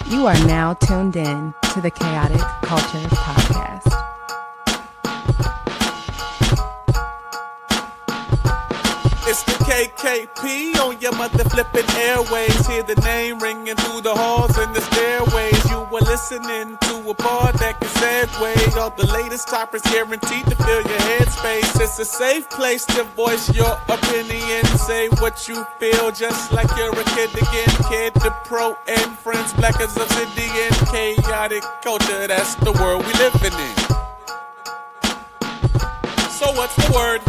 You are now tuned in to the Chaotic Culture Podcast. It's the KKP on your mother flipping airways. Hear the name ringing through the halls and the stairways. You were listening to a pod that can segue. All the latest topics guaranteed to fill your headspace. It's a safe place to voice your opinion. Say what you feel just like you're a kid again. Kid to pro and friends, black as obsidian. Chaotic culture, that's the world we living in. So what's the word?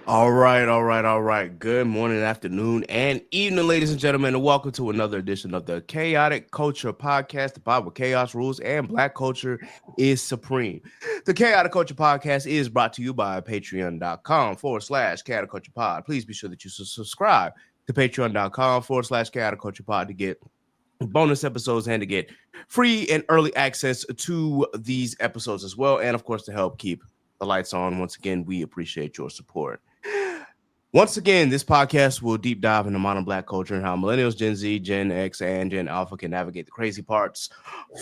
All right. Good morning, afternoon, and evening, ladies and gentlemen, and welcome to another edition of the Chaotic Culture Podcast, the pod where chaos rules and black culture is supreme. The Chaotic Culture Podcast is brought to you by patreon.com/Chaotic Culture Pod. Please be sure that you subscribe to patreon.com/Chaotic Culture Pod to get bonus episodes and to get free and early access to these episodes as well. And of course, to help keep the lights on. Once again, we appreciate your support. Once again, this podcast will deep dive into modern black culture and how millennials, Gen Z, Gen X, and Gen Alpha can navigate the crazy parts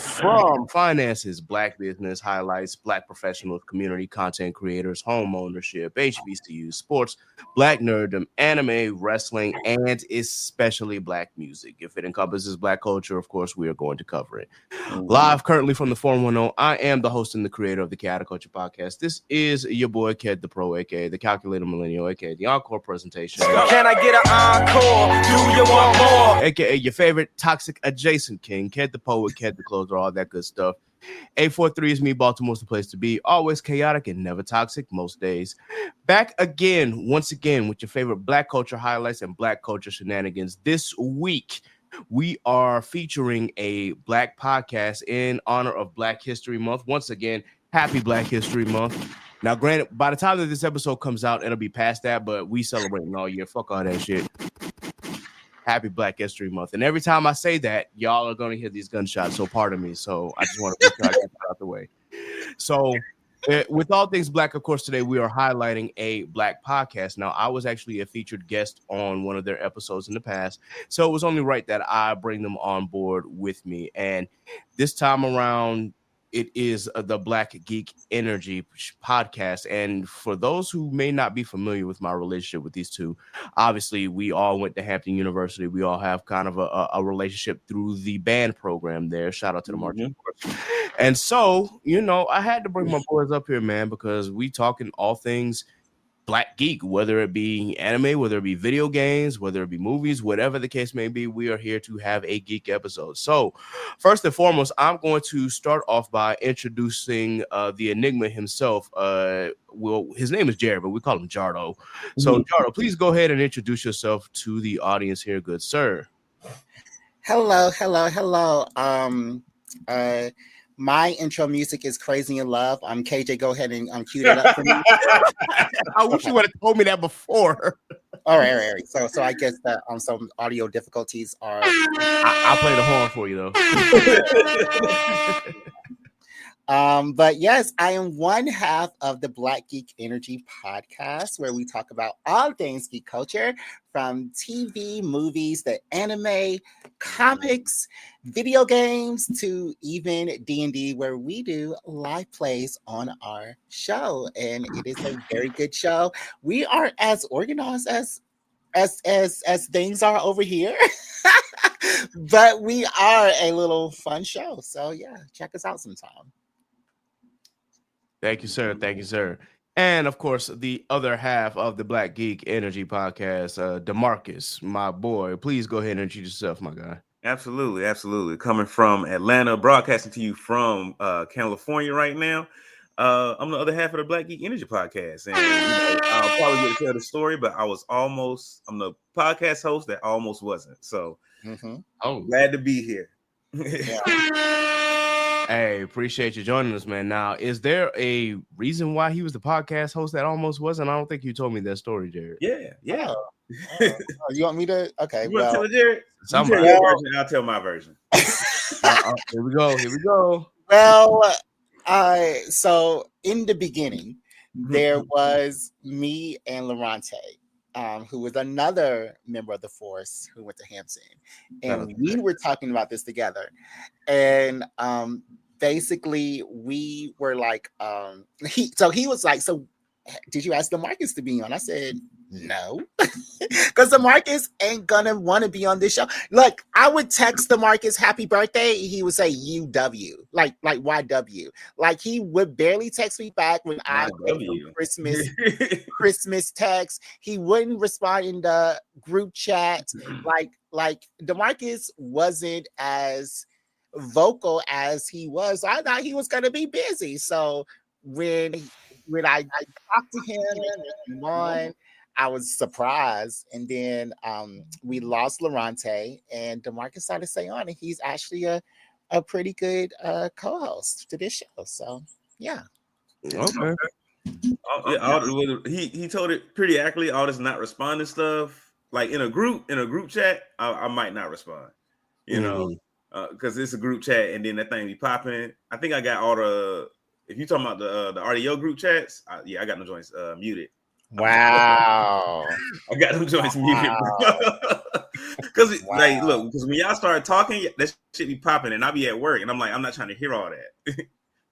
from finances, black business highlights, black professionals, community content creators, home ownership, HBCUs, sports, black nerddom, anime, wrestling, and especially black music. If it encompasses black culture, of course, we are going to cover it. Live currently from the 410, I am the host and the creator of the Chaotic Culture Podcast. This is your boy, Ked the Pro, aka the Calculator Millennial, aka the Encore Presentation. Can I get an encore? Do you want more? AKA your favorite toxic adjacent king, Ked the Poet, Ked the Closer, all that good stuff. 843 is me, Baltimore's the place to be. Always chaotic and never toxic most days. Back again, once again, with your favorite black culture highlights and black culture shenanigans. This week, we are featuring a black podcast in honor of Black History Month. Once again, happy Black History Month. Now, granted, by the time that this episode comes out, it'll be past that, but we celebrating all year. Fuck all that shit. Happy Black History Month. And every time I say that, y'all are going to hear these gunshots, so pardon me. So I just want to make sure I get that out the way. So with all things black, of course, today we are highlighting a black podcast. Now, I was actually a featured guest on one of their episodes in the past, so it was only right that I bring them on board with me. And this time around, it is the Black Geek Energy Podcast. And for those who may not be familiar with my relationship with these two, obviously we all went to Hampton University. We all have kind of a relationship through the band program there. Shout out to the Marching Force. And so, you know, I had to bring my boys up here, man, because we talking all things Black Geek, whether it be anime, whether it be video games, whether it be movies, whatever the case may be, we are here to have a geek episode. So first and foremost, I'm going to start off by introducing the Enigma himself. Well, his name is Jared, but we call him Jardo. So Jardo, please go ahead and introduce yourself to the audience here, good sir. Hello. My intro music is Crazy in Love. KJ, go ahead and cue it up for me. I wish you would have told me that before. All right. So I guess that some audio difficulties are. I'll play the horn for you though. But yes, I am one half of the Black Geek Energy Podcast, where we talk about all things geek culture, from TV, movies, the anime, comics, video games, to even D&D, where we do live plays on our show. And it is a very good show. We aren't as organized as things are over here, but we are a little fun show. So yeah, check us out sometime. Thank you, sir. And of course, the other half of the Black Geek Energy Podcast, D'Marcus, my boy. Please go ahead and introduce yourself, my guy. Absolutely. Coming from Atlanta, broadcasting to you from California right now. I'm the other half of the Black Geek Energy Podcast, and I'll probably get to tell the story, but I'm the podcast host that almost wasn't. So, glad to be here. Hey, appreciate you joining us, man. Now, is there a reason why he was the podcast host that almost wasn't? I don't think you told me that story, Jared. Yeah. You want me to? Okay. You want to tell it, Jared? I'll tell my version. Here we go. Well, So in the beginning, there was me and Lorante, who was another member of the force who went to Hampton, and we were talking about this together. And basically, we were like, he was like, so did you ask DeMarcus to be on? I said, no, because DeMarcus ain't gonna want to be on this show. Like, I would text DeMarcus happy birthday, he would say UW, like YW. Like, he would barely text me back when I sent him Christmas text. He wouldn't respond in the group chat. Like DeMarcus wasn't as vocal as he was. I thought he was gonna be busy. So when I talked to him and on, I was surprised. And then we lost Lorante, and DeMarcus started to stay on, and he's actually a pretty good co-host to this show. So yeah. Okay. He told it pretty accurately. All this not responding stuff, like in a group chat, I might not respond. You know, because it's a group chat, and then that thing be popping. I think I got all the. If you're talking about the RDO group chats, I got them joints muted. Wow. I got them joints muted. Because like, look, because when y'all start talking, that shit be popping, and I be at work, and I'm like, I'm not trying to hear all that.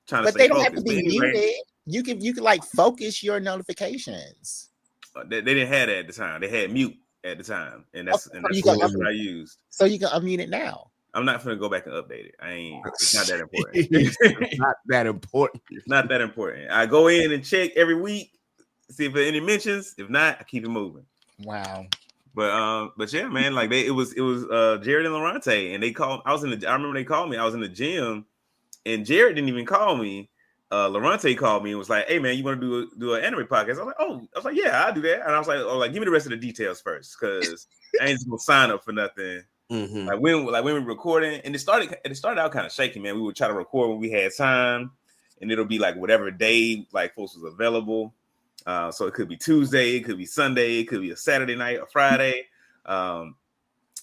But they don't have to be muted. You can like focus your notifications. They didn't have that at the time. They had mute at the time, and that's what I used. So you can unmute it now. I'm not gonna go back and update it. It's not that important. It's not that important. It's not that important. I go in and check every week, see if there are any mentions. If not, I keep it moving. Wow. But yeah, man, like it was Jared and Lorante, and they called. I remember they called me. I was in the gym, and Jared didn't even call me. Lorante called me and was like, "Hey man, you want to do an anime podcast?" I was like, "Yeah, I'll do that." And I was like, "Give me the rest of the details first, because I ain't just gonna sign up for nothing." Mm-hmm. Like when we were recording, and it started out kind of shaky, man. We would try to record when we had time, and it'll be like whatever day like folks was available. So it could be Tuesday, it could be Sunday, it could be a Saturday night, a Friday. But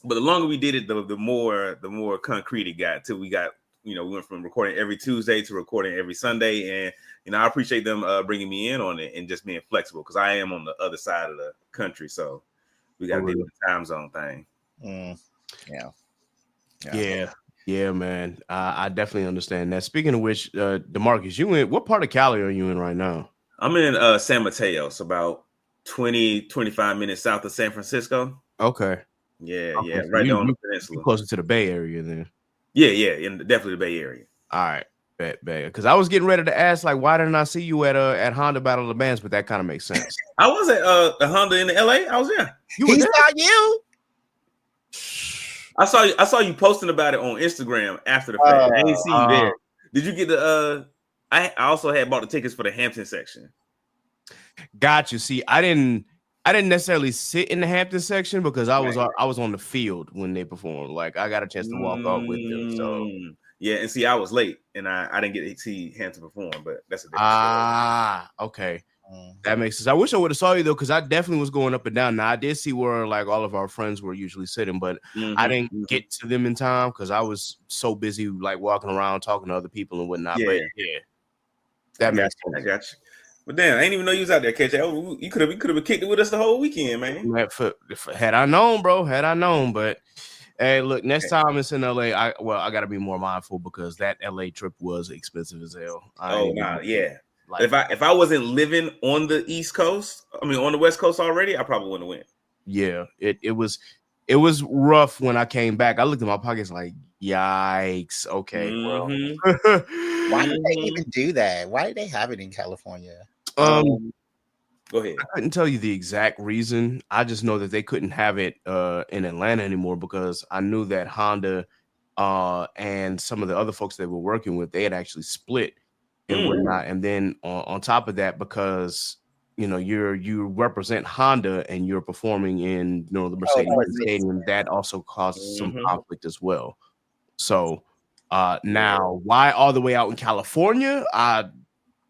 the longer we did it, the more concrete it got, till we got, we went from recording every Tuesday to recording every Sunday. And I appreciate them bringing me in on it and just being flexible, because I am on the other side of the country, so we got to deal with the time zone thing. Yeah, man. I definitely understand that. Speaking of which, DeMarcus, you in what part of Cali are you in right now? I'm in San Mateo, so about 20-25 minutes south of San Francisco. Okay. Yeah, right on the peninsula. Closer to the Bay Area then. Yeah, definitely the Bay Area. All right. Bet. Because I was getting ready to ask, like, why didn't I see you at Honda Battle of the Bands? But that kind of makes sense. I was at the Honda in LA. I was there. He saw you. I saw you posting about it on Instagram after the fact. I didn't see you there. Did you get the I also had bought the tickets for the Hampton section. Got you. See, I didn't necessarily sit in the Hampton section because I was on the field when they performed. Like, I got a chance to walk off with them. So yeah, and see, I was late and I didn't get to see Hampton perform, but that's a different story. Okay. That makes sense. I wish I would have saw you though, because I definitely was going up and down. Now I did see where like all of our friends were usually sitting, but I didn't get to them in time because I was so busy like walking around talking to other people and whatnot. Yeah. But yeah, that makes sense. I got you. But damn, I didn't even know you was out there, KJ. Oh, you could have kicked it with us the whole weekend, man. Had I known, bro. But hey, look, next time it's in LA, I gotta be more mindful because that LA trip was expensive as hell. Yeah. Like, if I wasn't living on the East Coast, on the West Coast already, I probably wouldn't have went. Yeah, it was rough when I came back. I looked at my pockets like, yikes. Okay, well, why did they even do that? Why did they have it in California? Go ahead. I couldn't tell you the exact reason. I just know that they couldn't have it in Atlanta anymore because I knew that Honda and some of the other folks they were working with, they had actually split and whatnot. And then on top of that, because you represent Honda and you're performing in the Mercedes Stadium, that also causes some conflict as well. So now, why all the way out in California?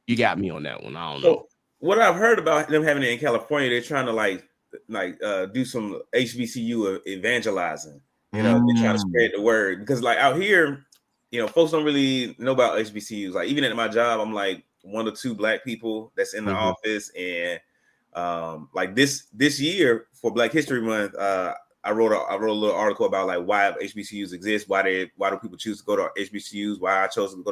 You got me on that one. I don't know. What I've heard about them having it in California, they're trying to do some HBCU evangelizing. They're trying to spread the word, because like out here, folks don't really know about HBCUs. Like even at my job, I'm like one or two Black people that's in the office, and like this year for Black History Month, I wrote a little article about like why HBCUs exist, why do people choose to go to HBCUs, why I chose to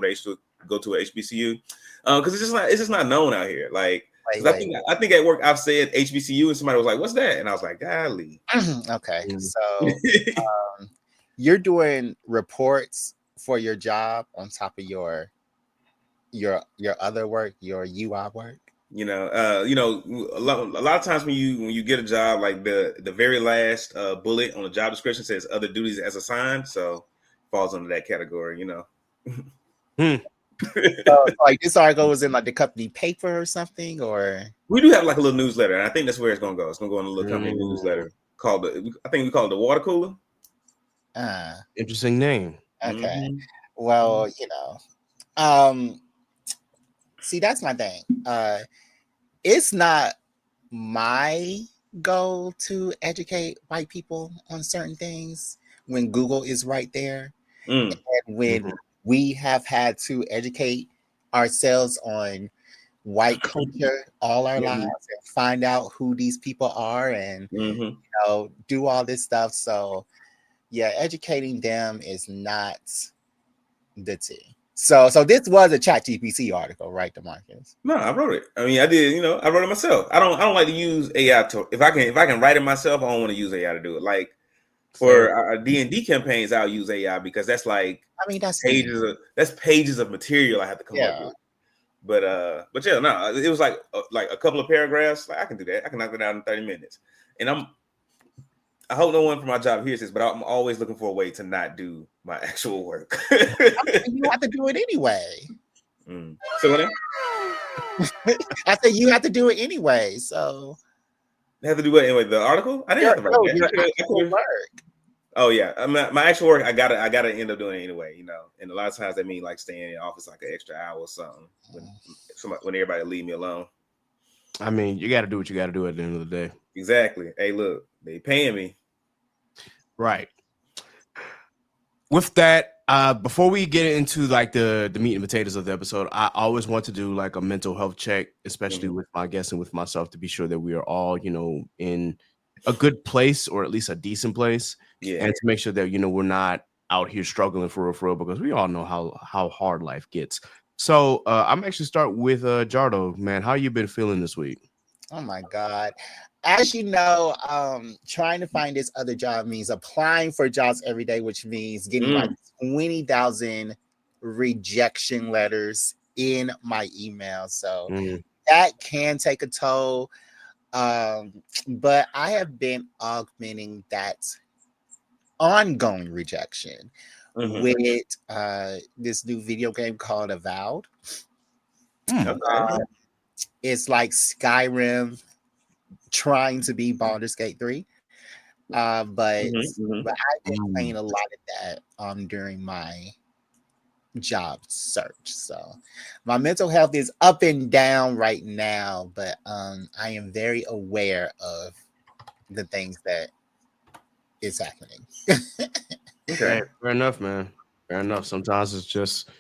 go to a HBCU, because it's just not known out here. Like, I think at work I've said HBCU and somebody was like, "What's that?" And I was like, "Golly." Okay, so you're doing reports for your job on top of your other work, your UI work. A lot of times when you get a job, like the very last bullet on the job description says other duties as assigned, so falls under that category. So, like this article was in like the company paper or something, or we do have like a little newsletter, and I think that's where it's gonna go. It's gonna go in a little company newsletter called I think we call it the water cooler. Interesting name. Okay. Well, see, that's my thing. It's not my goal to educate white people on certain things when Google is right there. And when we have had to educate ourselves on white culture all our lives and find out who these people are and do all this stuff. So yeah, educating them is not the tea. So this was a ChatGPT article, right, DeMarcus? No, I wrote it. I mean, I did. I wrote it myself. I don't like to use AI to. If I can write it myself, I don't want to use AI to do it. Like for our D&D campaigns, I'll use AI because that's like that's pages of material I have to come up with. But yeah, no, it was like a couple of paragraphs. Like I can do that. I can knock it out in 30 minutes. And I hope no one from my job hears this, but I'm always looking for a way to not do my actual work. You have to do it anyway. So what? I said you have to do it anyway. So you have to do what anyway? The article? I didn't have to write that. Work. Oh yeah, my actual work. I gotta end up doing it anyway. And a lot of times that means like staying in the office like an extra hour or something when everybody leave me alone. I mean, you got to do what you got to do at the end of the day. Exactly. Hey, look, they paying me. Right. With that, before we get into like the meat and potatoes of the episode, I always want to do like a mental health check, especially with my guests and with myself, to be sure that we are all, in a good place or at least a decent place. Yeah. And to make sure that, we're not out here struggling for real, because we all know how hard life gets. So I'm actually start with Jardo, man. How you been feeling this week? Oh my God. As you know, trying to find this other job means applying for jobs every day, which means getting like 20,000 rejection letters in my email. So that can take a toll. But I have been augmenting that ongoing rejection with this new video game called Avowed. It's like Skyrim trying to be Baldur's Gate 3. But I've been playing a lot of that during my job search. So my mental health is up and down right now, but I am very aware of the things that is happening. Okay, fair enough, man. Fair enough. Sometimes it's just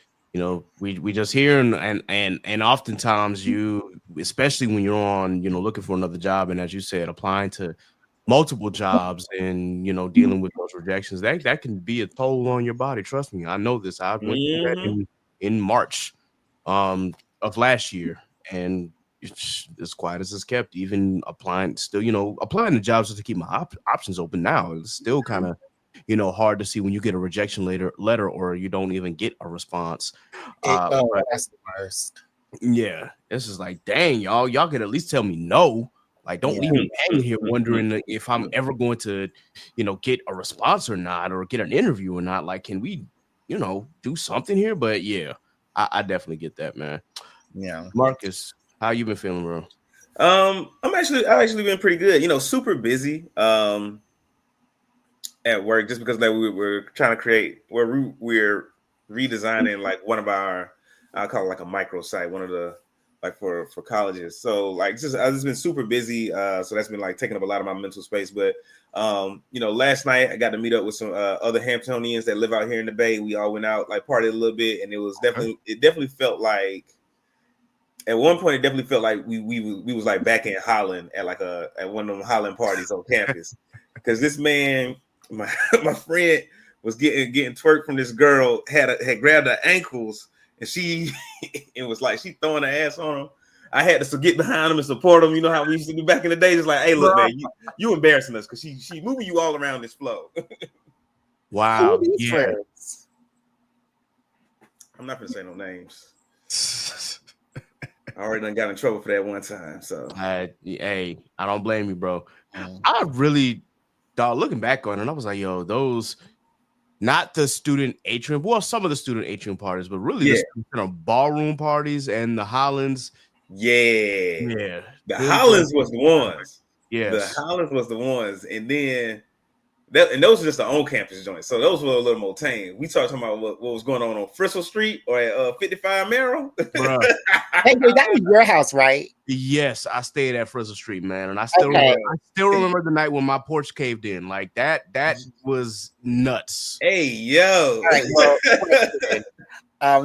we just hear and oftentimes you, especially when you're on looking for another job, and as you said, applying to multiple jobs and dealing with those rejections, that can be a toll on your body. Trust me, I know this. I went through that in March of last year, and it's as quiet as it's kept. Even applying to jobs just to keep my options open now. It's still kind of hard to see when you get a rejection letter or you don't even get a response. That's the worst. Yeah, this is like, dang, y'all could at least tell me no. Like, don't leave me hanging here wondering if I'm ever going to, get a response or not, or get an interview or not. Like, can we, do something here? But yeah, I definitely get that, man. Yeah, Marcus, how you been feeling, bro? I've actually been pretty good. Super busy. At work, just because like we're trying to create, we're redesigning like one of our, I'll call it like a micro site, one of the like for colleges. So like I've just been super busy. So that's been like taking up a lot of my mental space. But last night I got to meet up with some other Hamptonians that live out here in the Bay. We all went out, like partied a little bit, and it definitely felt like at one point it definitely felt like we was like back in Holland at one of them Holland parties on campus. Because this man, my friend was getting twerked from this girl, had grabbed her ankles, and it was like she throwing her ass on him. I had to get behind him and support him. You know how we used to do back in the day? It's like, hey, look, man, you embarrassing us because she moving you all around this flow. Wow. Yeah. I'm not gonna say no names. I already done got in trouble for that one time. So hey, I don't blame you, bro. I really, dog, looking back on it, I was like, yo, those, not the student atrium, well, some of the student atrium parties, but really the ballroom parties and the Hollands. Yeah. The Hollands was the ones. Yes. The Hollands was the ones. And then those are just the on-campus joints. So those were a little more tame. We started talking about what was going on Frisco Street or at 55 Merrill. Hey, that was your house, right? Yes, I stayed at Frisco Street, man, and I still remember the night when my porch caved in. Like that was nuts. Hey, yo. All right, well,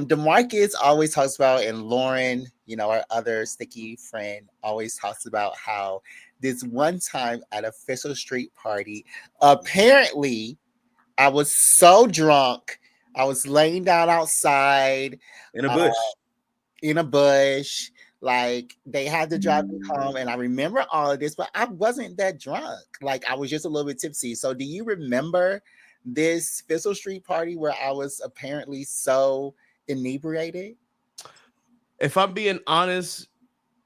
DeMarcus always talks about, and Lauren, our other sticky friend, always talks about how this one time at a Frisco Street party, apparently I was so drunk, I was laying down outside in a bush. Like they had to drive me home, and I remember all of this, but I wasn't that drunk. Like I was just a little bit tipsy. So do you remember this Frisco Street party where I was apparently so inebriated? If I'm being honest,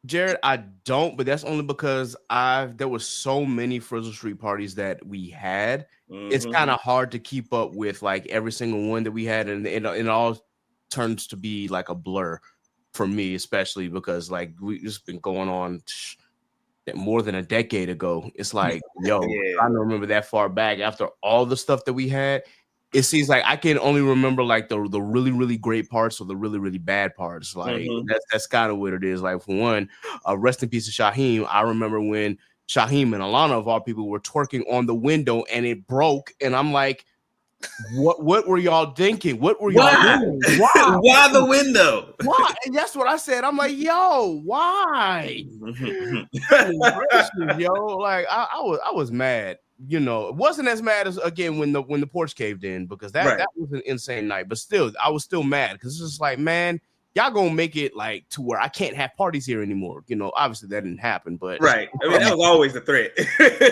Jared, I don't, but that's only because there were so many Frisco Street parties that we had. Mm-hmm. It's kind of hard to keep up with like every single one that we had, and it all turns to be like a blur for me, especially because like we just been going on more than a decade ago. It's like, yo, I don't remember that far back after all the stuff that we had. It seems like I can only remember like the really, really great parts or the really, really bad parts. Like that's kind of what it is. Like for one, rest in peace to Shaheem. I remember when Shaheem and Alana of all people were twerking on the window and it broke. And I'm like, what were y'all thinking? What were y'all doing? Why? Why the window? Why? And that's what I said. I'm like, yo, why? Yo, like I was mad. It wasn't as mad as again when the porch caved in, because that was an insane night. But still, I was still mad because it's just like, man, y'all gonna make it like to where I can't have parties here anymore. Obviously that didn't happen, but right. I mean, that was always the threat.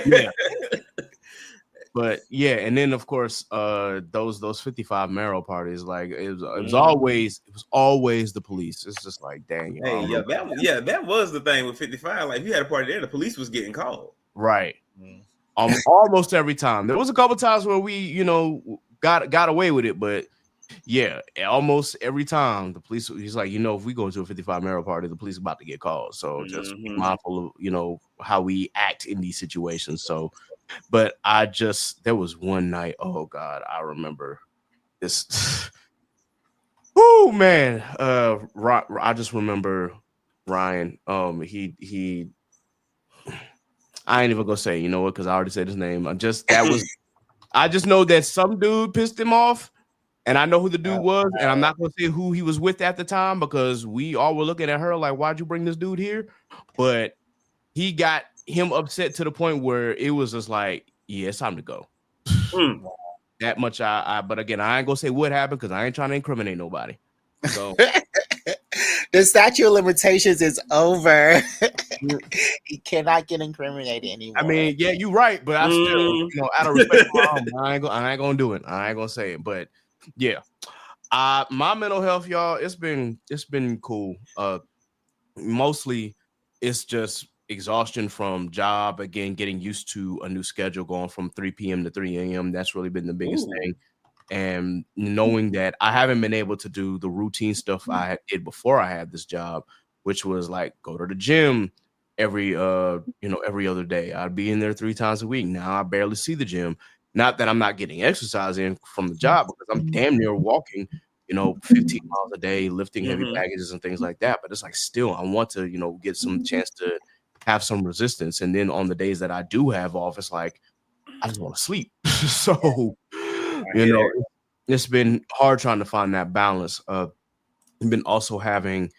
Yeah. But yeah, and then of course, those 55 Merrill parties, like it was always the police. It's just like, dang. Hey, that was the thing with 55. Like, if you had a party there, the police was getting called. Right. Almost every time. There was a couple times where we, got away with it, but yeah, almost every time the police. He's like, if we go to a 55 Merrill party, the police are about to get called. So just be mindful of, how we act in these situations. So. But there was one night, oh God, I remember this. Oh man. I just remember Ryan. He I ain't even gonna say, you know what, because I already said his name. I just know that some dude pissed him off, and I know who the dude was, and I'm not gonna say who he was with at the time because we all were looking at her like, why'd you bring this dude here? But he got him upset to the point where it was just like, yeah, it's time to go. That much but again, I ain't gonna say what happened because I ain't trying to incriminate nobody. So the statute of limitations is over. He cannot get incriminated anymore. I mean, yeah, you're right, but I still, out of respect for I ain't gonna do it. I ain't gonna say it, but yeah. My mental health, y'all, it's been cool. Mostly it's just exhaustion from job, again, getting used to a new schedule, going from 3 p.m. to 3 a.m. That's really been the biggest thing. And knowing that I haven't been able to do the routine stuff I did before I had this job, which was like go to the gym every other day. I'd be in there 3 times a week. Now I barely see the gym. Not that I'm not getting exercise in from the job, because I'm damn near walking 15 miles a day, lifting heavy Mhm. packages and things like that. But it's like, still, I want to, get some chance to have some resistance. And then on the days that I do have off, it's like, I just want to sleep. So, hear that. it's been hard trying to find that balance. I've been also having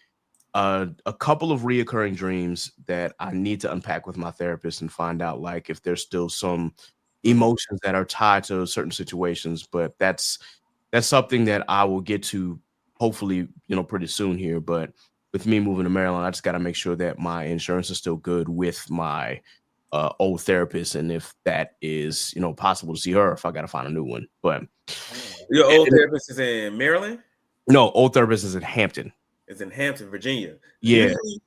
a couple of reoccurring dreams that I need to unpack with my therapist and find out, like, if there's still some emotions that are tied to certain situations. But that's something that I will get to hopefully, pretty soon here. But with me moving to Maryland, I just got to make sure that my insurance is still good with my old therapist, and if that is, possible to see her, if I got to find a new one. But Your old therapist is in Maryland? no, old therapist is in Hampton. It's in Hampton, Virginia. Yeah. Usually,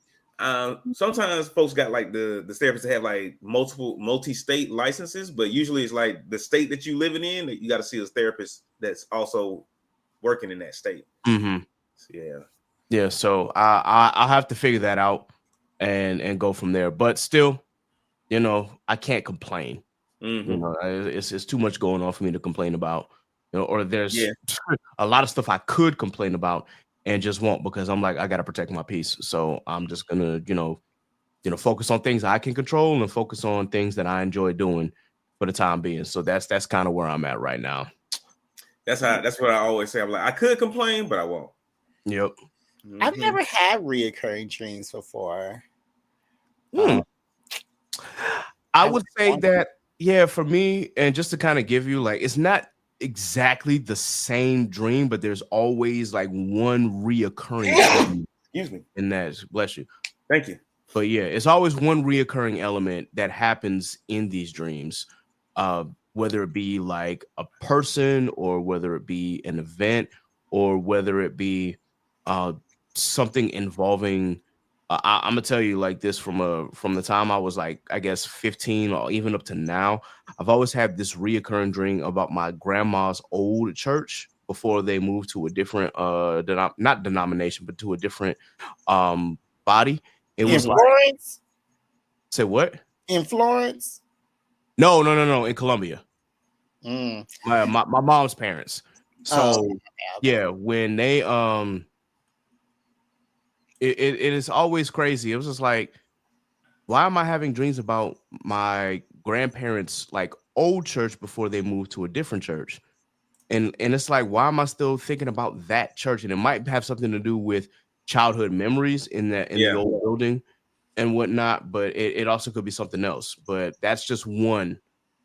sometimes folks got like the therapists that have like multi-state licenses, but usually it's like the state that you living in that you got to see a therapist that's also working in that state. Mm-hmm. So, yeah. So I'll have to figure that out and go from there. But still, I can't complain. Mm-hmm. It's too much going on for me to complain about. Or there's a lot of stuff I could complain about and just won't, because I'm like, I got to protect my peace. So I'm just gonna, focus on things I can control and focus on things that I enjoy doing for the time being. So that's kind of where I'm at right now. That's what I always say. I'm like, I could complain, but I won't. Yep. Mm-hmm. I've never had reoccurring dreams before. I would say that, for me, and just to kind of give you, like, it's not exactly the same dream, but there's always like one reoccurring element. Excuse me. In that, bless you. Thank you. But yeah, it's always one reoccurring element that happens in these dreams, whether it be like a person, or whether it be an event, or whether it be something involving. I'm gonna tell you like this, from the time I was like, I guess 15 or even up to now, I've always had this reoccurring dream about my grandma's old church before they moved to a different not denomination, but to a different body. It was in Florence? Say what? In Florence? No, in Colombia. Mm. My mom's parents. So when they it is always crazy. It was just like, why am I having dreams about my grandparents' like old church before they moved to a different church? And it's like, why am I still thinking about that church? And it might have something to do with childhood memories in the old building and whatnot, but it also could be something else. But that's just one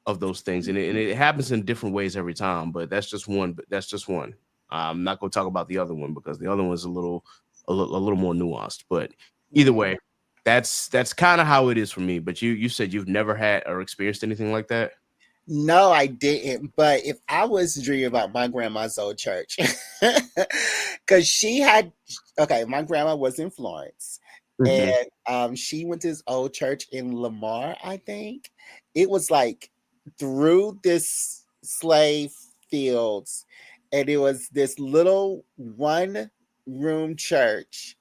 of those things, and it happens in different ways every time. But that's just one. I'm not going to talk about the other one because the other one's a little more nuanced. But either way, that's kind of how it is for me. But you said you've never had or experienced anything like that? No, I didn't. But if I was dreaming about my grandma's old church, because my grandma was in Florence, and she went to this old church in Lamar, I think. It was like through this slave fields, and it was this little one-room church,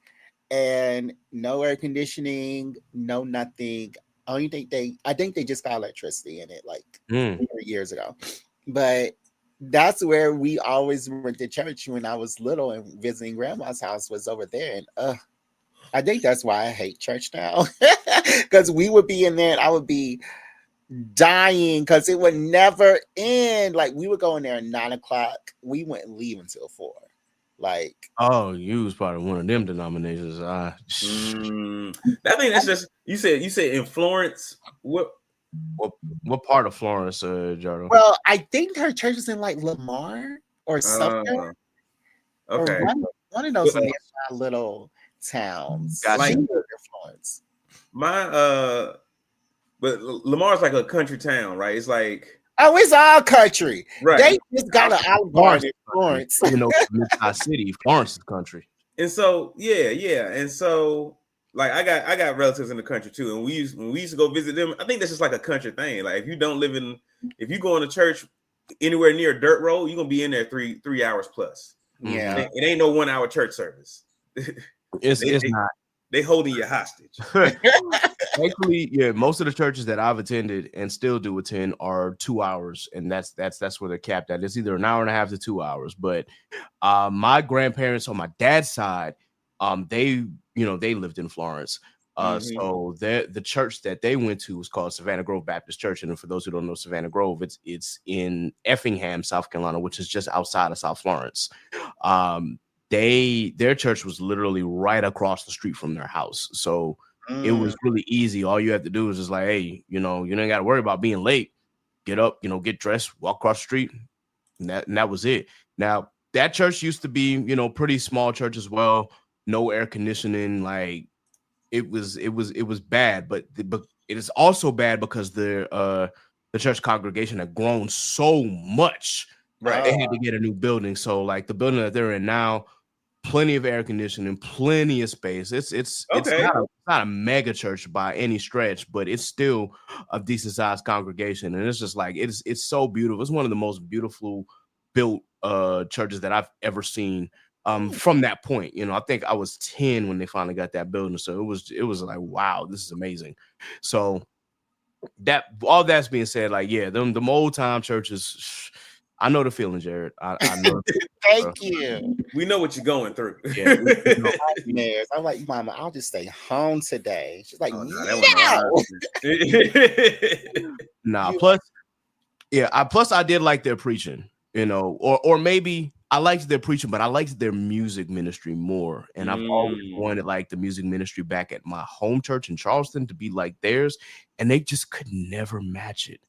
and no air conditioning, no nothing. I think they just got electricity in it like 3 years ago. But that's where we always went to church when I was little, and visiting grandma's house was over there. And I think that's why I hate church now, because we would be in there and I would be dying because it would never end. Like, we would go in there at 9:00. We wouldn't leave until 4. Like, oh, you was part of one of them denominations. I think that's just you said in Florence. What part of Florence, Jardo? Well, I think her church is in like Lamar or something. Okay, or one of those nearby little towns. Like Florence. But Lamar's like a country town, right? It's like, oh, it's all country. Right. They just got an Olive Garden in Florence. Even though it's Mid-High City, Florence is country. And so, and so, like, I got relatives in the country too, and when we used to go visit them, I think that's just like a country thing. Like, if you go into church anywhere near a dirt road, you're gonna be in there three hours plus. Yeah, it ain't no 1 hour church service. It's not. They holding you hostage. Thankfully, yeah, most of the churches that I've attended and still do attend are 2 hours, and that's where they're capped at. It's either an hour and a half to 2 hours. But my grandparents on my dad's side, they they lived in Florence. So the church that they went to was called Savannah Grove Baptist Church. And for those who don't know Savannah Grove, it's in Effingham, South Carolina, which is just outside of South Florence. Their church was literally right across the street from their house. So it was really easy. All you have to do is just like, hey, you don't got to worry about being late. Get up, get dressed, walk across the street. And that was it. Now, that church used to be, pretty small church as well. No air conditioning. Like it was bad, but it is also bad because the church congregation had grown so much. Right. They had to get a new building. So like the building that they're in now, plenty of air conditioning, plenty of space. It's not a mega church by any stretch, but it's still a decent sized congregation. And it's just like it's so beautiful. It's one of the most beautiful built churches that I've ever seen. From that point, I think I was 10 when they finally got that building. So it was like, wow, this is amazing. So that all that's being said, like, yeah, them old time churches. I know the feeling, Jared. I know. Thank you. We know what you're going through. Yeah, I'm like, Mama, I'll just stay home today. She's like, Nah. Plus I did like their preaching, or maybe I liked their preaching, but I liked their music ministry more. And I've always wanted like the music ministry back at my home church in Charleston to be like theirs, and they just could never match it.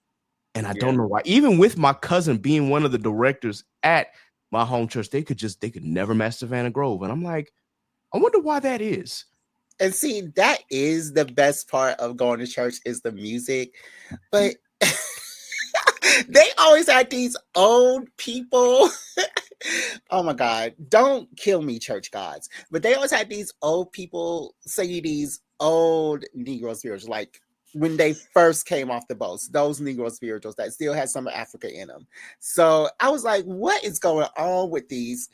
And I don't know why. Even with my cousin being one of the directors at my home church, they could never match Savannah Grove. And I'm like, I wonder why that is. And see, that is the best part of going to church is the music. But they always had these old people. Oh my God, don't kill me, church gods. But they always had these old people singing these old Negro spirituals, like when they first came off the boats, those Negro spirituals that still had some of Africa in them. So I was like, what is going on with these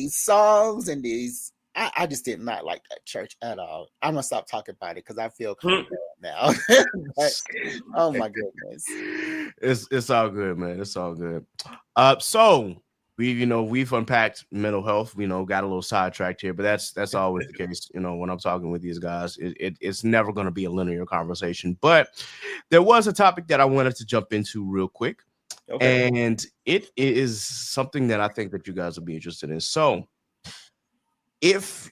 songs and these? I just did not like that church at all. I'm gonna stop talking about it because I feel kind of bad now. But, oh my goodness, it's all good, man. It's all good. So we've unpacked mental health. Got a little sidetracked here, but that's always the case. When I'm talking with these guys, it's never going to be a linear conversation. But there was a topic that I wanted to jump into real quick, and it is something that I think that you guys will be interested in. So, if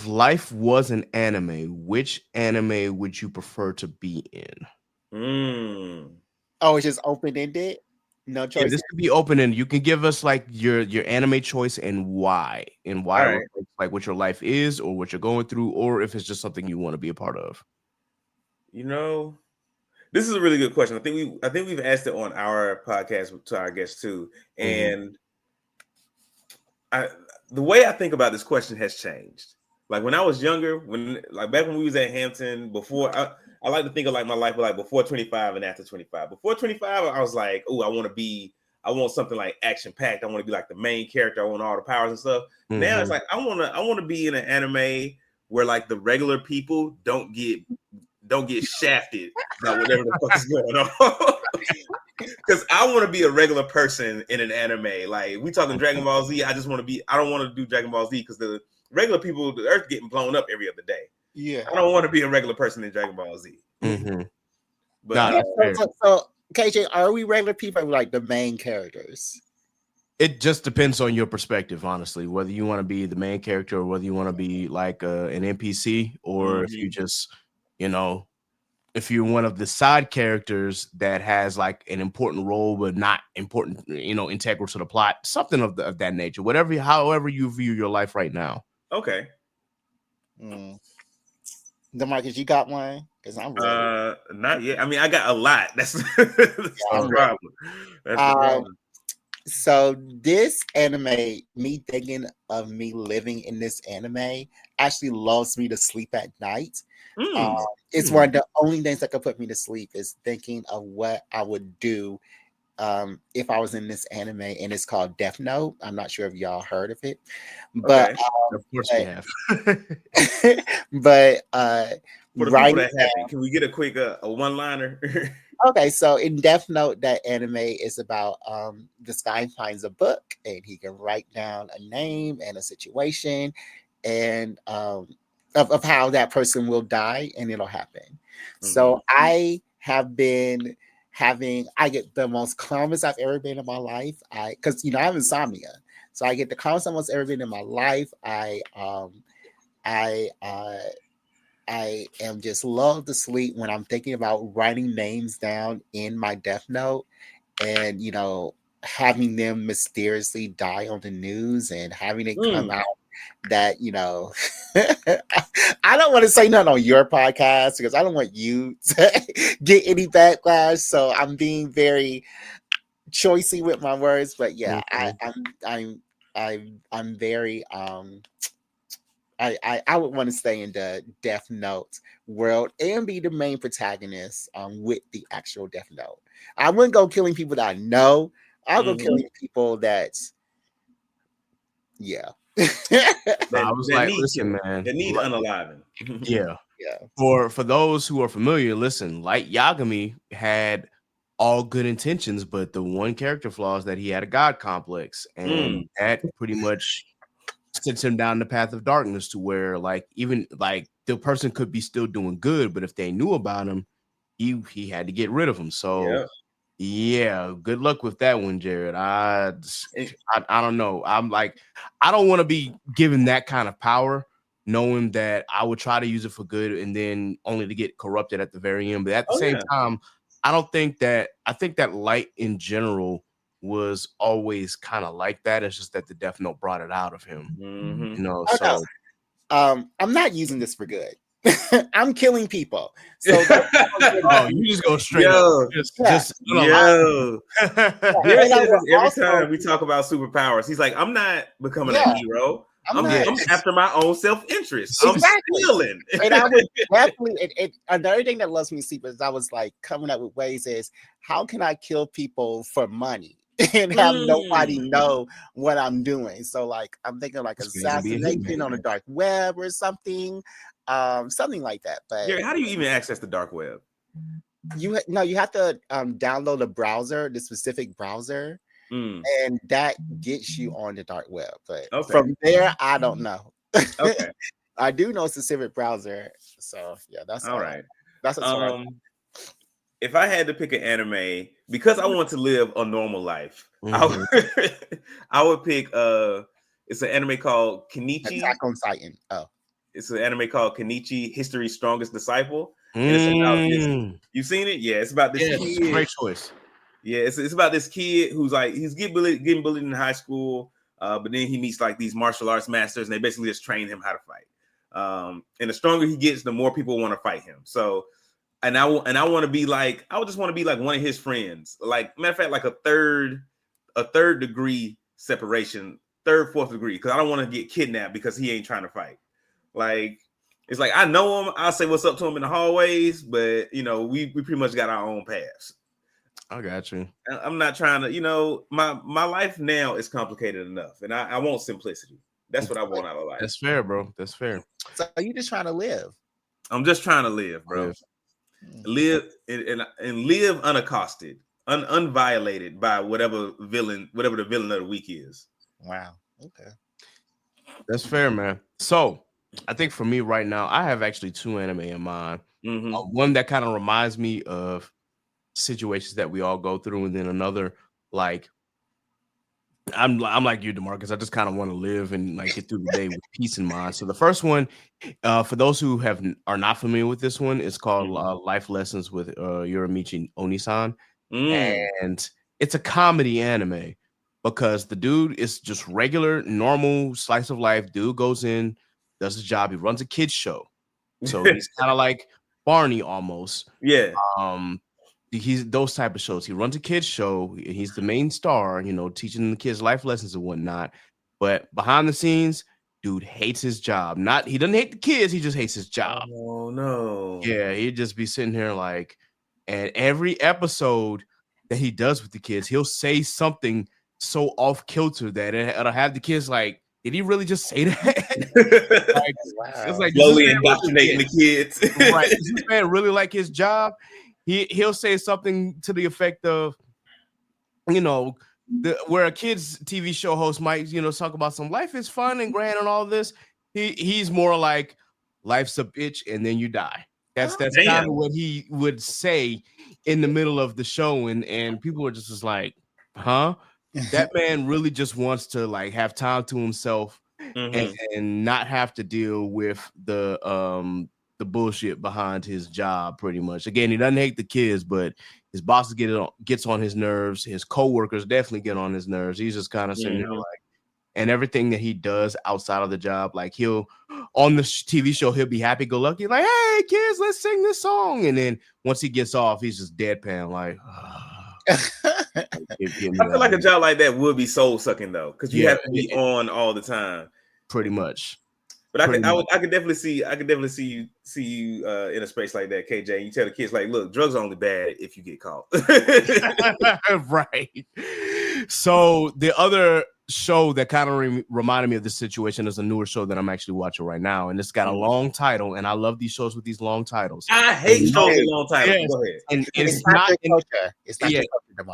life was an anime, which anime would you prefer to be in? Oh, it's just open-ended? No choice. Yeah, this could be open-ended. You can give us like your anime choice and why right. Like what your life is or what you're going through, or if it's just something you want to be a part of. This is a really good question. I think we've asked it on our podcast to our guests too. And the way I think about this question has changed. Like when I was younger, back when we was at Hampton, before I like to think of like my life like before 25 and after 25. Before 25, I was like, oh, I want something like action packed. I want to be like the main character. I want all the powers and stuff. Now it's like I want to be in an anime where like the regular people don't get shafted by whatever the fuck is going on. Because I want to be a regular person in an anime. Like we talking Dragon Ball Z. I don't want to do Dragon Ball Z because the regular people, the earth getting blown up every other day. Yeah. I don't want to be a regular person in Dragon Ball Z. But so KJ, are we regular people or like the main characters? It just depends on your perspective, honestly, whether you want to be the main character or whether you want to be like an NPC or if you just, if you're one of the side characters that has like an important role but not important, integral to the plot, something of that nature, however you view your life right now. Okay. D'Marcus, you got one? Because I'm ready. Not yet. I mean, I got a lot. That's the problem. That's the problem. So this anime, me thinking of me living in this anime, actually lulls me to sleep at night. It's one of the only things that could put me to sleep is thinking of what I would do if I was in this anime, and it's called Death Note. I'm not sure if y'all heard of it, but of course we have. But For the Write people it that haven't, can we get a quick a one-liner? Okay, so in Death Note, that anime is about this guy finds a book and he can write down a name and a situation and of how that person will die and it'll happen. So I have been I get the most calmest I've ever been in my life. Because I have insomnia. So I get the calmest I've ever been in my life. I am just love to sleep when I'm thinking about writing names down in my death note and, having them mysteriously die on the news and having it come out that, I don't want to say nothing on your podcast because I don't want you to get any backlash. So I'm being very choicey with my words, but yeah, I'm very, I would want to stay in the Death Note world and be the main protagonist with the actual Death Note. I wouldn't go killing people that I know. I'll go killing people that, yeah. I was like, listen, man, that need unaliving. Yeah. Yeah. For those who are familiar, listen, Light Yagami had all good intentions, but the one character flaw is that he had a god complex, and that pretty much sends him down the path of darkness to where even the person could be still doing good, but if they knew about him, he had to get rid of him. So yeah, good luck with that one, Jared. I don't know. I'm like, I don't want to be given that kind of power, knowing that I would try to use it for good and then only to get corrupted at the very end. But at the same time, I think that Light in general was always kind of like that. It's just that the Death Note brought it out of him. So I'm not using this for good. I'm killing people. So you just go straight up. Every time we talk about superpowers, he's like, I'm not becoming a hero. I'm after my own self-interest. Exactly. I'm stealing. And I would definitely another thing that loves me sleep is I was like coming up with ways is how can I kill people for money and have nobody know what I'm doing? So like I'm thinking like assassination on the dark web or something. Something like that. But how do you even access the dark web? You have to download a browser, the specific browser. And that gets you on the dark web, but from there, I don't know. Okay, I do know a specific browser, so yeah, that's all right. That's if I had to pick an anime because I want to live a normal life, I would pick it's an anime called Kenichi. Attack on Titan. Oh, it's an anime called Kenichi, History's Strongest Disciple. And it's about this. You've seen it? Yeah, it's about this. Kid. Great choice. Yeah, it's about this kid who's like he's getting bullied in high school, but then he meets like these martial arts masters, and they basically just train him how to fight. And the stronger he gets, the more people want to fight him. So, I want to be like I would just want to be like one of his friends. Like matter of fact, like a third degree separation, fourth degree, because I don't want to get kidnapped because he ain't trying to fight. Like it's like I know him, I'll say what's up to him in the hallways, but we pretty much got our own paths. I got you. I'm not trying to, my life now is complicated enough, and I want simplicity. That's what I want out of life. That's fair, bro. That's fair. So you just trying to live? I'm just trying to live, bro. Live and live unaccosted, unviolated by whatever the villain of the week is. Wow. Okay. That's fair, man. So I think for me right now, I have actually two anime in mind. One that kind of reminds me of situations that we all go through, and then another like I'm like you, DeMarcus. I just kind of want to live and like get through the day with peace in mind. So the first one, for those who are not familiar with this one, it's called Life Lessons with Yorimichi Onisan, and it's a comedy anime because the dude is just regular, normal slice of life. Dude goes in, does his job. He runs a kids show, so he's kind of like Barney almost. Yeah. He's those type of shows. He runs a kids show. He's the main star, teaching the kids life lessons and whatnot. But behind the scenes, dude hates his job. He doesn't hate the kids. He just hates his job. Oh no. Yeah, he'd just be sitting here like, and every episode that he does with the kids, he'll say something so off kilter that it'll have the kids like did he really just say that? Like, it's like, slowly indoctrinating the kids. Right? Does this man really like his job? He'll say something to the effect of, you know, where a kids TV show host might, you know, talk about some life is fun and grand and all this. He's more like life's a bitch and then you die. That's kind of what he would say in the middle of the show, and people are just like, huh? That man really just wants to like have time to himself and not have to deal with the bullshit behind his job. Pretty much. Again, he doesn't hate the kids, but his bosses gets on his nerves. His coworkers definitely get on his nerves. He's just kind of sitting there like, and everything that he does outside of the job, like he'll on the TV show, he'll be happy go lucky, like, hey kids, let's sing this song. And then once he gets off, he's just deadpan, like, I feel like a job like that would be soul sucking though, because you have to be on all the time. Pretty much. But I could definitely see you in a space like that, KJ. You tell the kids like, look, drugs are only bad if you get caught. Right. So the other show that kind of reminded me of this situation is a newer show that I'm actually watching right now, and it's got a long title, and I love these shows with these long titles. I hate shows with long titles. Yes. Go ahead. And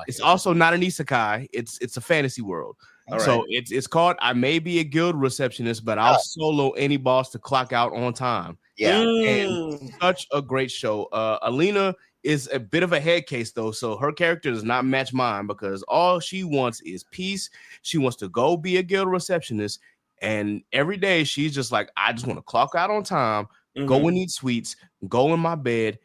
it's also not an isekai. It's a fantasy world. All so right. It's called I May Be a Guild Receptionist, but I'll solo any boss to clock out on time. Yeah. And such a great show. Alina is a bit of a head case though, so her character does not match mine because all she wants is peace. She wants to go be a guild receptionist, and every day she's just like, I just want to clock out on time, go and eat sweets, go in my bed,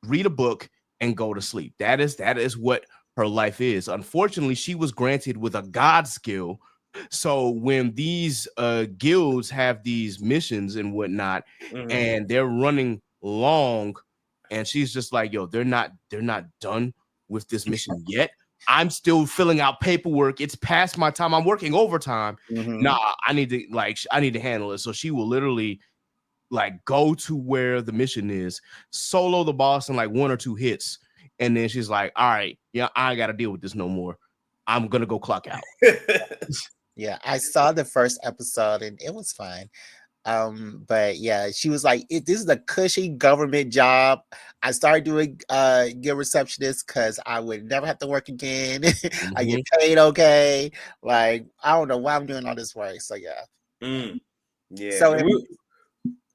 read a book, and go to sleep. That is what her life is. Unfortunately, she was granted with a god skill. So when these guilds have these missions and whatnot, and they're running long, and she's just like, yo, they're not done with this mission yet. I'm still filling out paperwork. It's past my time. I'm working overtime. Nah, I need to handle it. So she will literally like go to where the mission is, solo the boss in like 1 or 2 hits. And then she's like, all right, yeah, I ain't got to deal with this no more. I'm going to go clock out. Yeah, I saw the first episode and it was fine. But yeah, she was like, this is a cushy government job. I started doing guild receptionist because I would never have to work again. I get paid okay. Like, I don't know why I'm doing all this work. So yeah. Yeah. So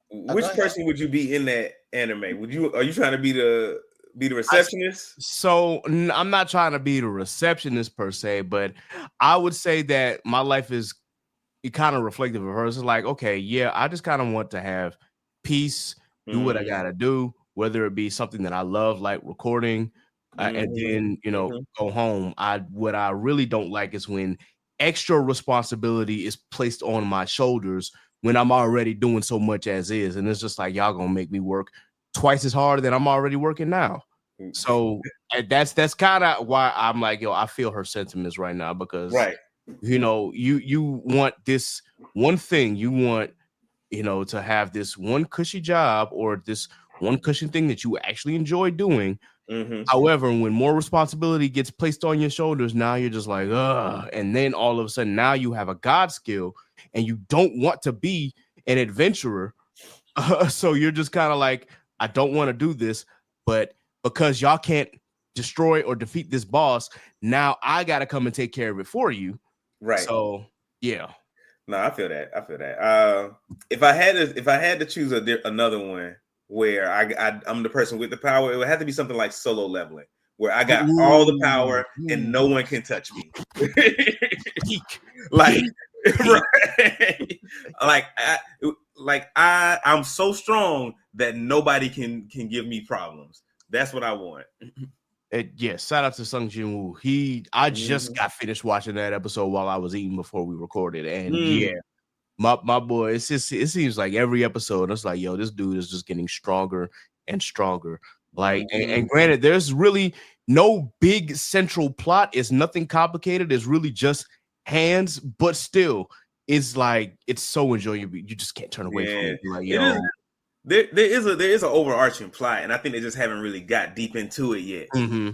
which person would you be in that anime? Are you trying to be the receptionist? So I'm not trying to be the receptionist per se, but I would say that my life is kind of reflective of hers. It's like, okay, yeah, I just kind of want to have peace, do what I gotta do, whether it be something that I love, like recording, and then go home. What I really don't like is when extra responsibility is placed on my shoulders when I'm already doing so much as is, and it's just like, y'all gonna make me work twice as hard than I'm already working now. So that's kind of why I'm like, yo, I feel her sentiments right now, because you want this one thing, you want to have this one cushy job or this one cushy thing that you actually enjoy doing. However, when more responsibility gets placed on your shoulders, now you're just like, and then all of a sudden now you have a god skill and you don't want to be an adventurer. So you're just kind of like, I don't want to do this, but because y'all can't destroy or defeat this boss, now I got to come and take care of it for you. Right. So, yeah. No, I feel that. If I had to choose another one where I'm the person with the power, it would have to be something like Solo Leveling, where I got all the power and no one can touch me. Like, right. I'm so strong that nobody can give me problems. That's what I want. Yes, shout out to Sung Jin-woo. I just got finished watching that episode while I was eating before we recorded, and my boy, it seems like every episode it's like, yo, this dude is just getting stronger and stronger. Like, and granted, there's really no big central plot. It's nothing complicated. It's really just hands, but still, it's like it's so enjoyable. You just can't turn away from it. Like, yo. There is an overarching plot, and I think they just haven't really got deep into it yet.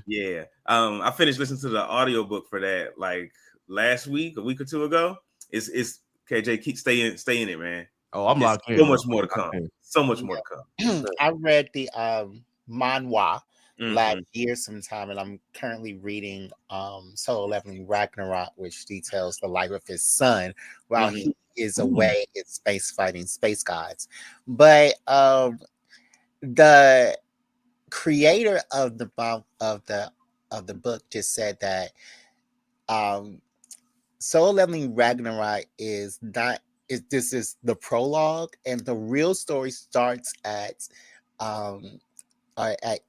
Yeah. I finished listening to the audiobook for that like last week, a week or two ago. It's KJ, stay in it, man. Oh, I'm locked in. So much more to come. So much more to come. I read the manhwa last Mhm. year sometime, and I'm currently reading Solo Leveling Ragnarok, which details the life of his son while he is away in space fighting space gods. But the creator of the book just said that Solo Leveling Ragnarok is this is the prologue, and the real story starts at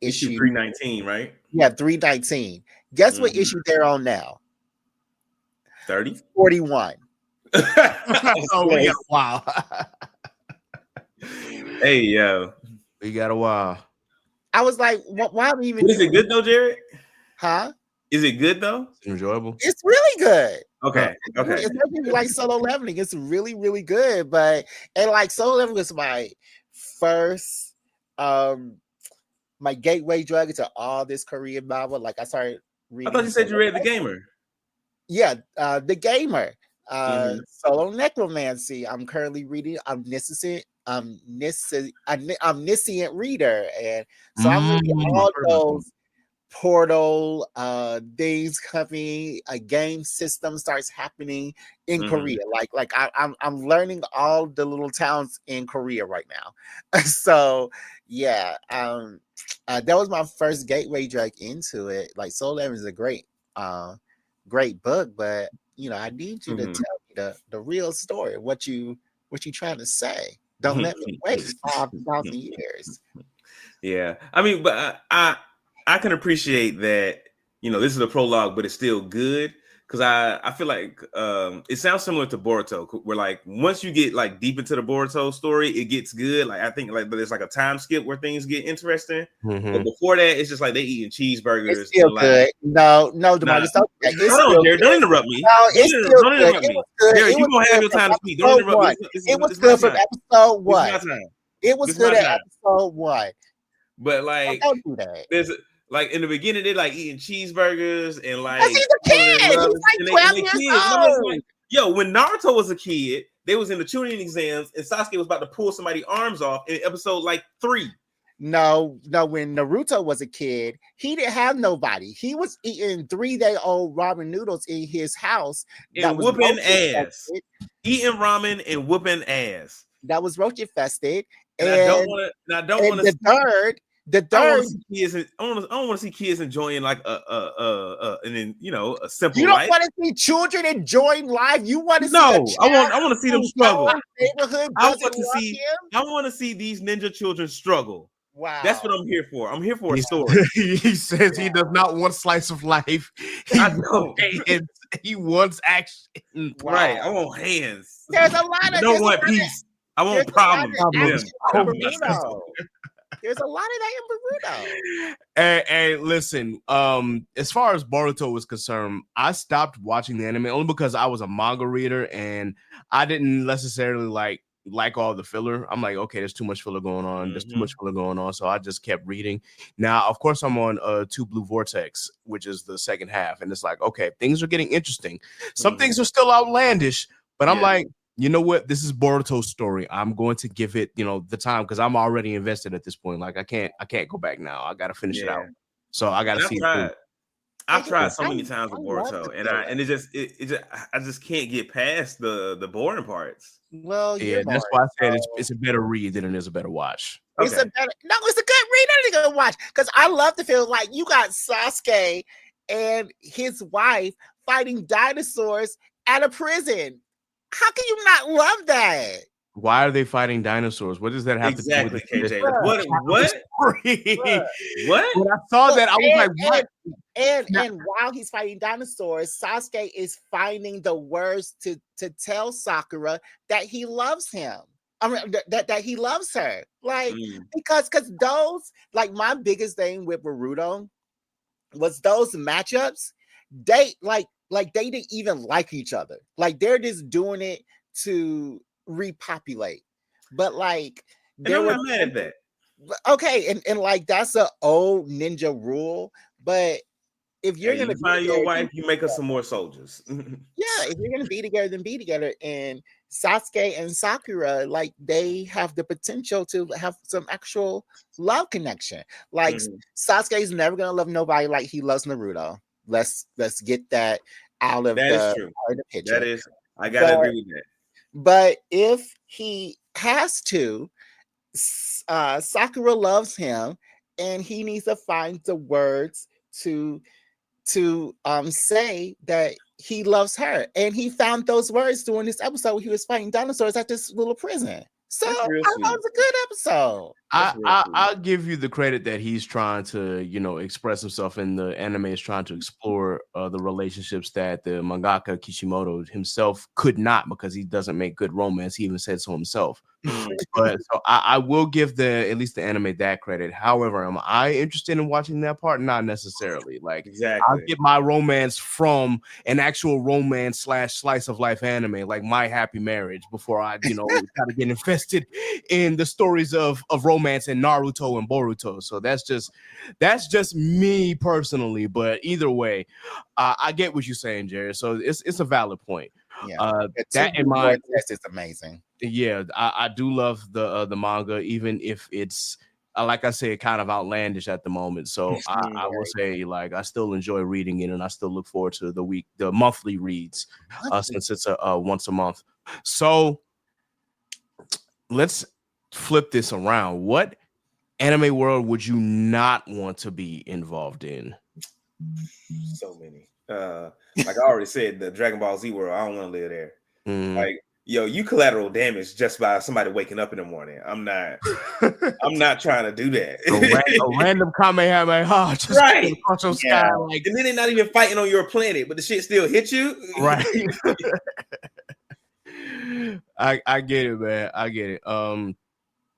issue 319, right? Yeah, 319. Guess what issue they're on now? 30? 41. Oh, we got a while. Hey, yo. We got a while. I was like, why are we even Is it good though, Jared? Huh? Is it good though? It's enjoyable. It's really good. Okay. Okay. Especially if you like Solo Leveling. It's really, really good. But like Solo Leveling was my first my gateway drug into all this Korean novel. Like I started reading. I thought you said you read The Gamer. Yeah, The Gamer. Solo Necromancy. I'm currently reading Omniscient Reader, and so I'm reading all those portal things coming. A game system starts happening in Korea. Like I'm learning all the little towns in Korea right now. So yeah, that was my first gateway drug into it. Like Soul Leveling is a great book, but I need you to tell me the real story. What you trying to say? Don't let me wait 5,000 years. Yeah, I mean, but I can appreciate that. This is a prologue, but it's still good because I feel like it sounds similar to Boruto, where like once you get like deep into the Boruto story, it gets good. Like I think like there's like a time skip where things get interesting. But before that, it's just like they eating cheeseburgers. It's still good. No, D'Marcus, hold on, Jared. Don't interrupt me. No, it's still don't interrupt me. Jared, you gonna have your time to speak. Don't interrupt me. It was good from episode 1. It was good at episode 1. But like, don't do that. There's like in the beginning, they like eating cheeseburgers and like he's a kid. He's like 12 years old. Yo, when Naruto was a kid, they was in the tuning exams, and Sasuke was about to pull somebody's arms off in episode like 3. No, when Naruto was a kid, he didn't have nobody. He was eating 3-day-old ramen noodles in his house and whooping ass, eating ramen and whooping ass. That was roach infested. And I don't want to. The third. I don't want to see kids enjoying like a simple. You don't life. want to see children enjoying life. You want to see I want to see them struggle. I want to see these ninja children struggle. Wow, that's what I'm here for. I'm here for a story. He says he does not want slice of life. He wants action. Wow. Right. I want hands. There's a lot of. I don't want peace. I want problems. There's a lot of that in Boruto. And listen, as far as Boruto was concerned, I stopped watching the anime only because I was a manga reader and I didn't necessarily like all the filler. I'm like, okay, there's too much filler going on. There's too much filler going on. So I just kept reading. Now, of course, I'm on 2 Blue Vortex, which is the second half. And it's like, okay, things are getting interesting. Some things are still outlandish, but I'm like, you know what? This is Boruto's story. I'm going to give it, the time because I'm already invested at this point. Like I can't go back now. I got to finish it out. So I got to see it. I've tried so many times with Boruto, and I just can't get past the boring parts. Well, yeah, that's why I said it's a better read than it is a better watch. It's a good read and a good watch because I love to feel like you got Sasuke and his wife fighting dinosaurs at a prison. How can you not love that? Why are they fighting dinosaurs? What does that have to do with KJ? What? What? When I saw that, I was like, what? And while he's fighting dinosaurs, Sasuke is finding the words to tell Sakura that he loves him. I mean, that he loves her. Like, because those, like, my biggest thing with Boruto was those matchups. They they didn't even like each other. Like they're just doing it to repopulate. But like I'm not mad at that. Okay, and like that's an old ninja rule, but if you're gonna you find be your together, wife, you make us some more soldiers. if you're gonna be together, then be together. And Sasuke and Sakura, like they have the potential to have some actual love connection. Like Sasuke's never gonna love nobody like he loves Naruto. Let's get that out of That is true. the picture. That is, I gotta agree with that. But if he has to, Sakura loves him, and he needs to find the words to say that he loves her. And he found those words during this episode where he was fighting dinosaurs at this little prison. So I thought it was a good episode. I'll give you the credit that he's trying to, express himself, and the anime is trying to explore the relationships that the mangaka Kishimoto himself could not, because he doesn't make good romance. He even said so himself. But so I will give at least the anime that credit. However, am I interested in watching that part? Not necessarily. Like, exactly, I'll get my romance from an actual romance / slice of life anime like My Happy Marriage before I, try to get invested in the stories of romance in Naruto and Boruto. So that's just me personally. But either way, I get what you're saying, Jared. So it's a valid point. Yeah, that in mind, is amazing. Yeah, I do love the manga, even if it's like I said, kind of outlandish at the moment. So I will say, like, I still enjoy reading it, and I still look forward to the monthly reads, since it's a once a month. So let's flip this around. What anime world would you not want to be involved in? So many. Like I already said, the Dragon Ball Z world, I don't want to live there. Like, yo, you collateral damage just by somebody waking up in the morning. I'm not trying to do that. A random Kamehameha just right across your sky, like, and then they're not even fighting on your planet, but the shit still hit you. Right. I get it, man. I get it.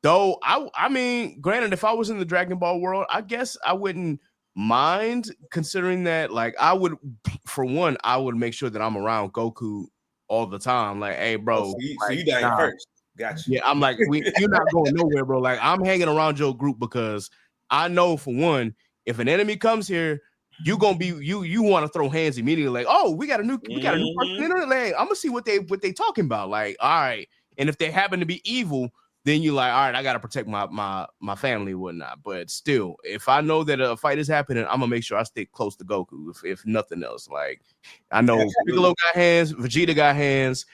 Though I mean, granted, if I was in the Dragon Ball world, I guess I wouldn't mind, considering that, like, I would make sure that I'm around Goku all the time. Like, hey, bro, so you dying first. Gotcha. Yeah, I'm like, you're not going nowhere, bro. Like, I'm hanging around your group because I know, for one, if an enemy comes here, you gonna be you want to throw hands immediately. Like, oh, we got a new person in there. Like, I'm gonna see what they talking about. Like, all right, and if they happen to be evil, then you're like, all right, I gotta protect my family and whatnot. But still, if I know that a fight is happening, I'm gonna make sure I stay close to Goku, if nothing else. Like, I know Piccolo got hands, Vegeta got hands,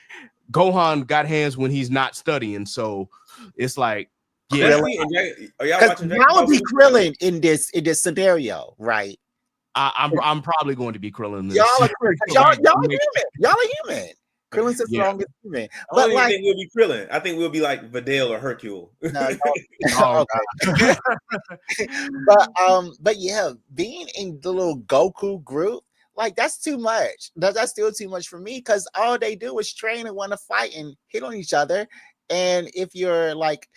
Gohan got hands when he's not studying. So it's like, yeah, because now would be Krillin in this scenario, right? I'm probably going to be Krillin. Y'all are human. Krillin's the strongest human. But I think we'll be Krillin. I think we'll be like Videl or Hercule. But yeah, being in the little Goku group, like, that's too much. That's still too much for me, because all they do is train and want to fight and hit on each other. And if you're like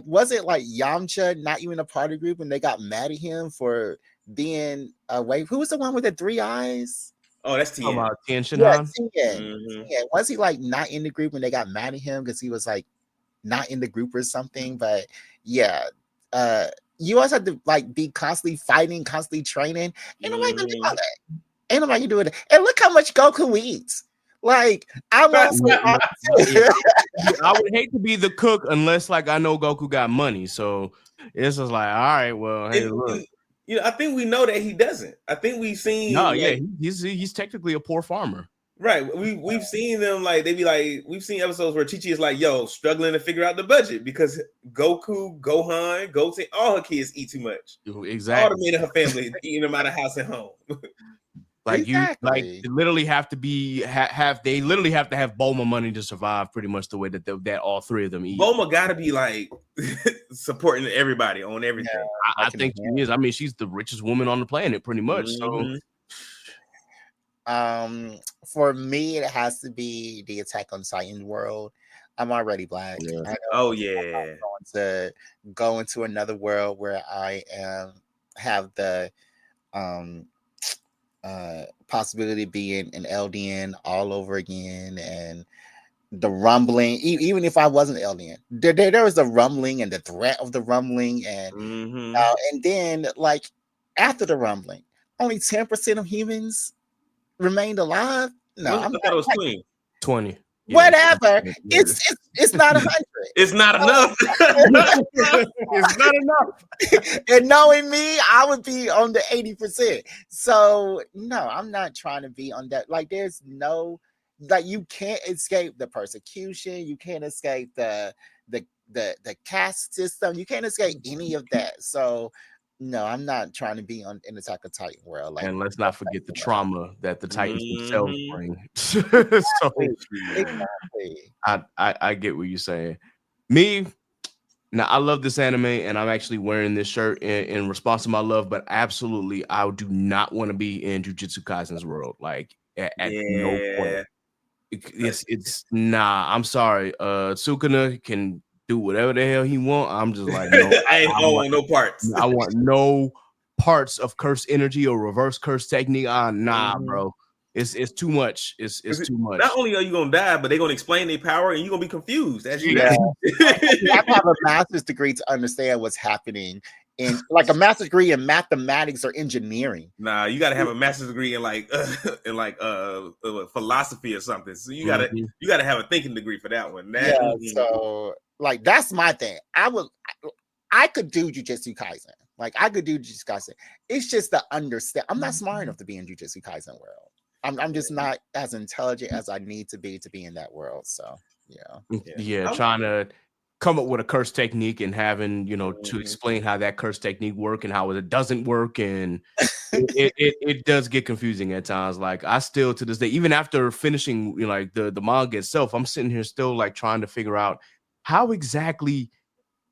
was it like Yamcha not even a part of the group, and they got mad at him for being away? Who was the one with the 3 eyes? Oh, that's Tien. Tien Shinhan. Yeah. Was he like not in the group and they got mad at him because he was like not in the group or something? But yeah, you always have to like be constantly fighting, constantly training. Ain't nobody gonna do all that. Ain't nobody do it. And look how much Goku eats. Like, I would hate to be the cook unless, like, I know Goku got money. So it's just like, all right, well, hey, look. I think we know that he doesn't. I think we've seen. No, yeah, he's technically a poor farmer. Right. We've seen them, like, they be like, we've seen episodes where Chi-Chi is like, yo, struggling to figure out the budget because Goku, Gohan, Goten, all her kids eat too much. Exactly. All the men in her family eating them out of house and home. Like, they literally have to they literally have to have Bulma money to survive, pretty much the way that all 3 of them eat. Bulma gotta be like supporting everybody on everything. Yeah, I think she is. I mean, she's the richest woman on the planet, pretty much. So for me, it has to be the Attack on Titan world. I'm already black. Yeah. I'm going to go into another world where I have the possibility of being an LDN all over again, and the rumbling, even if I wasn't LDN, there was the rumbling and the threat of the rumbling, and and then, like, after the rumbling, only 10% of humans remained alive. No, I thought it was 20. 20. Whatever. Yeah. It's not 100. It's not enough. It's not enough. And knowing me, I would be on the 80%. So no, I'm not trying to be on that. Like, there's no, like, you can't escape the persecution. You can't escape the caste system. You can't escape any of that. So no, I'm not trying to be in the Attack of Titan world. Like, And let's not forget the trauma that the Titans themselves bring. So exactly. I get what you're saying. Me, now I love this anime, and I'm actually wearing this shirt in response to my love. But absolutely, I do not want to be in Jujutsu Kaisen's world. Like at no point. It's nah. I'm sorry. Sukuna can do whatever the hell he want. I'm just like, no, I want no parts. I want no parts of curse energy or reverse curse technique. Nah, bro. It's too much. It's too much. Not only are you gonna die, but they're gonna explain their power, and you're gonna be confused as you die. You have to have a master's degree to understand what's happening. In like a master's degree in mathematics or engineering. Nah, you gotta have a master's degree in philosophy or something. So you gotta have a thinking degree for that one. So like that's my thing. I could do Jujutsu Kaisen. Like I could do Jujutsu Kaisen. It's just the understand. I'm not smart enough to be in Jujutsu Kaisen world. I'm just not as intelligent as I need to be in that world. So yeah. Trying to come up with a curse technique and having, to explain how that curse technique work and how it doesn't work. And it does get confusing at times. Like I still to this day, even after finishing like the manga itself, I'm sitting here still like trying to figure out how exactly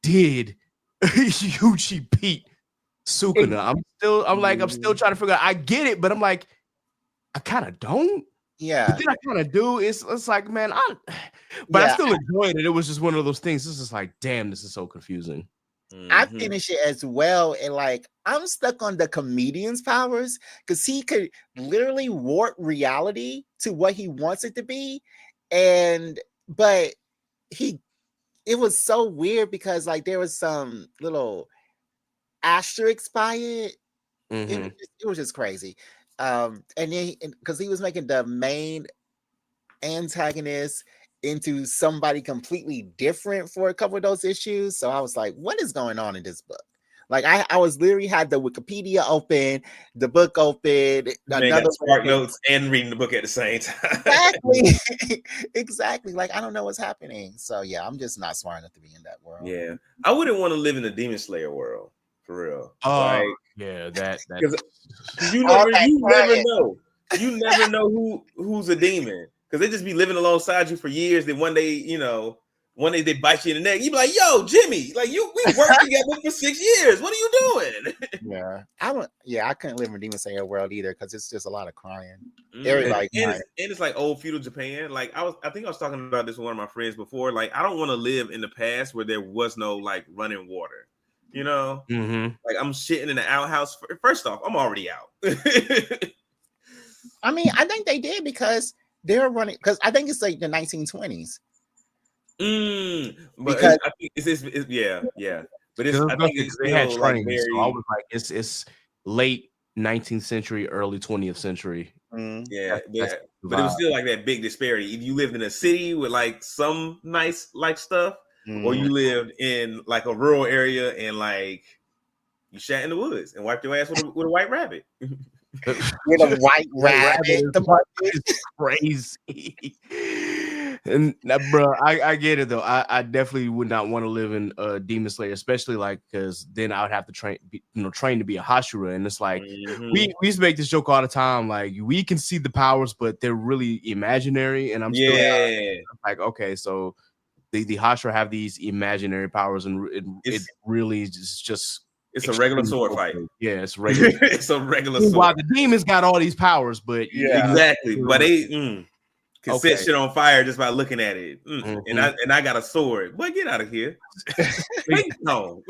did Yuji beat Sukuna. I'm still trying to figure out. I get it, but I'm like, I kind of don't. Yeah, but then I kind of do. It's like, man, I still enjoyed it. It was just one of those things. This is like, damn, this is so confusing. I finished it as well, and like I'm stuck on the comedian's powers because he could literally warp reality to what he wants it to be, but it was so weird because like there was some little asterisks by it. It was just crazy. And then because he was making the main antagonist into somebody completely different for a couple of those issues. So I was like, what is going on in this book? Like I was literally had the Wikipedia open, the book open, another Spark Notes, and reading the book at the same time. Exactly. Like I don't know what's happening. So yeah, I'm just not smart enough to be in that world. Yeah, I wouldn't want to live in the Demon Slayer world for real. That you never know. You never know who's a demon because they just be living alongside you for years. Then one day they bite you in the neck. You be like, "Yo, Jimmy, like we worked together for 6 years. What are you doing?" I couldn't live in Demon Slayer world either because it's just a lot of crying. Everybody crying. And it's like old feudal Japan. Like I think I was talking about this with one of my friends before. Like I don't want to live in the past where there was no like running water. Like I'm shitting in the outhouse. First off, I'm already out. I mean, I think they did because they're running. Because I think it's like the 1920s. But I think it's yeah. But I think it's they had training. So I was like, it's late 19th century, early 20th century. Yeah, but it was still like that big disparity. If you lived in a city with like some nice like stuff. Or you lived in like a rural area and like you shat in the woods and wiped your ass with a white rabbit. With a white rabbit. It's crazy. And bro, I get it though. I definitely would not want to live in Demon Slayer, especially like because then I would have to train to be a Hashira. And it's like we used to make this joke all the time. Like we can see the powers, but they're really imaginary. And I'm still like, okay, so the Hashira have these imaginary powers, and it really is just it's a regular sword fight. Yeah, it's regular. It's a regular sword. While the demons got all these powers, but exactly. But they can set shit on fire just by looking at it. And I got a sword. Boy, get out of here. No.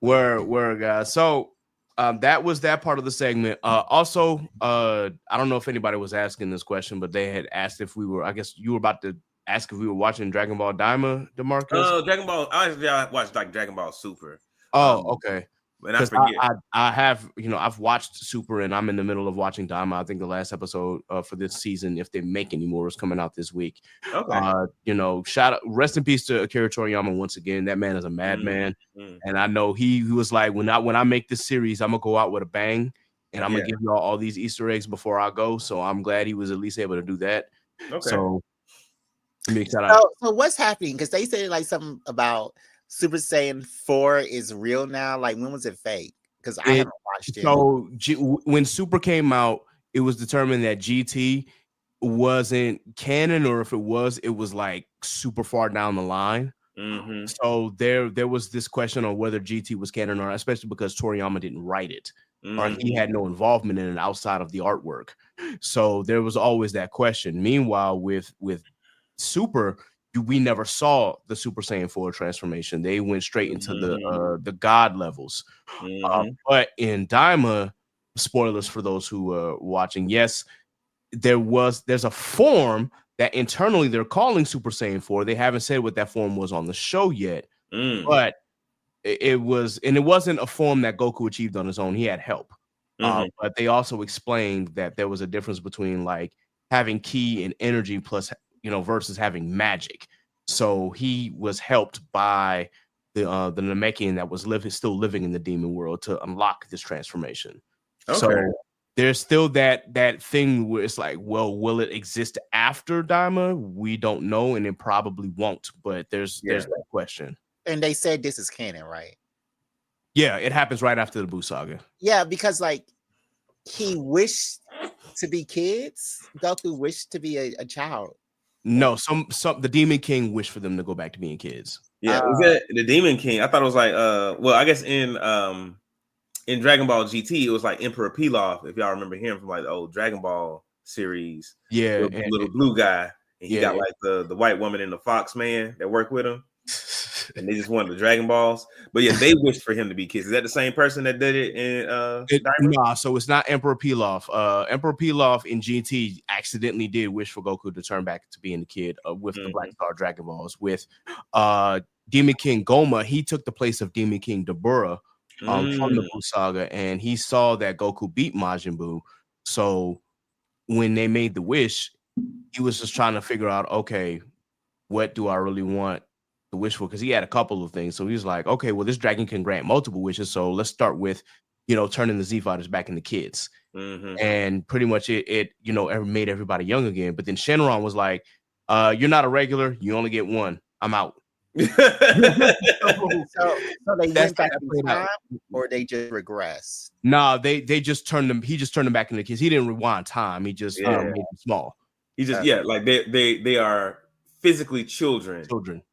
Word, guys. So that was that part of the segment. Also, I don't know if anybody was asking this question, but they had asked if we were. I guess you were about to ask if we were watching Dragon Ball Daima, DeMarcus. Dragon Ball. I watched like Dragon Ball Super. Oh, okay. And I forget. I have, I've watched Super, and I'm in the middle of watching Dama. I think the last episode for this season, if they make any more, is coming out this week. Okay. Shout out, rest in peace to Akira Toriyama once again. That man is a madman, and I know he was like, when I make this series, I'm gonna go out with a bang, and I'm gonna give y'all all these Easter eggs before I go. So I'm glad he was at least able to do that. Okay. So, shout out. So what's happening? Because they said like something about Super Saiyan 4 is real now. Like, when was it fake? Because I haven't watched it. So when Super came out, it was determined that GT wasn't canon, or if it was like super far down the line. Mm-hmm. So there was this question on whether GT was canon or not, especially because Toriyama didn't write it, or he had no involvement in it outside of the artwork. So there was always that question. Meanwhile, with Super, we never saw the Super Saiyan 4 transformation. They went straight into the god levels. But in Daima, spoilers for those who are watching, yes, there's a form that internally they're calling Super Saiyan 4. They haven't said what that form was on the show yet, but it wasn't a form that Goku achieved on his own. He had help. But they also explained that there was a difference between like having ki and energy plus, versus having magic. So he was helped by the Namekian that was still living in the demon world to unlock this transformation. Okay. So there's still that thing where it's like, well, will it exist after Daima? We don't know, and it probably won't. But there's that question. And they said this is canon, right? Yeah, it happens right after the Buu saga. Yeah, because like he wished to be kids. Goku wished to be a child. No, some the Demon King wished for them to go back to being kids. Yeah, was that the Demon King? I thought it was like well, I guess in Dragon Ball GT, it was like Emperor Pilaf, if y'all remember him from like the old Dragon Ball series. Yeah, the little blue guy, and he got like the white woman and the fox man that worked with him, and they just wanted the Dragon Balls. But yeah, they wished for him to be kids. Is that the same person that did it in Nah, so it's not Emperor Pilaf. Emperor Pilaf in GT accidentally did wish for Goku to turn back to being a kid with the Black Star Dragon Balls. With Demon King Goma, he took the place of Demon King Dabura from the Buu saga, and he saw that Goku beat Majin Buu. So when they made the wish, he was just trying to figure out, okay, what do I really want the wish for? Because he had a couple of things. So he was like, okay, well, this dragon can grant multiple wishes. So let's start with, turning the Z Fighters back into kids. And pretty much it made everybody young again. But then Shenron was like, you're not a regular. You only get one. I'm out. So they went back in time, or they just regressed? No, they just turned them. He just turned them back into kids. He didn't rewind time. He just made them small. He just like they are physically children,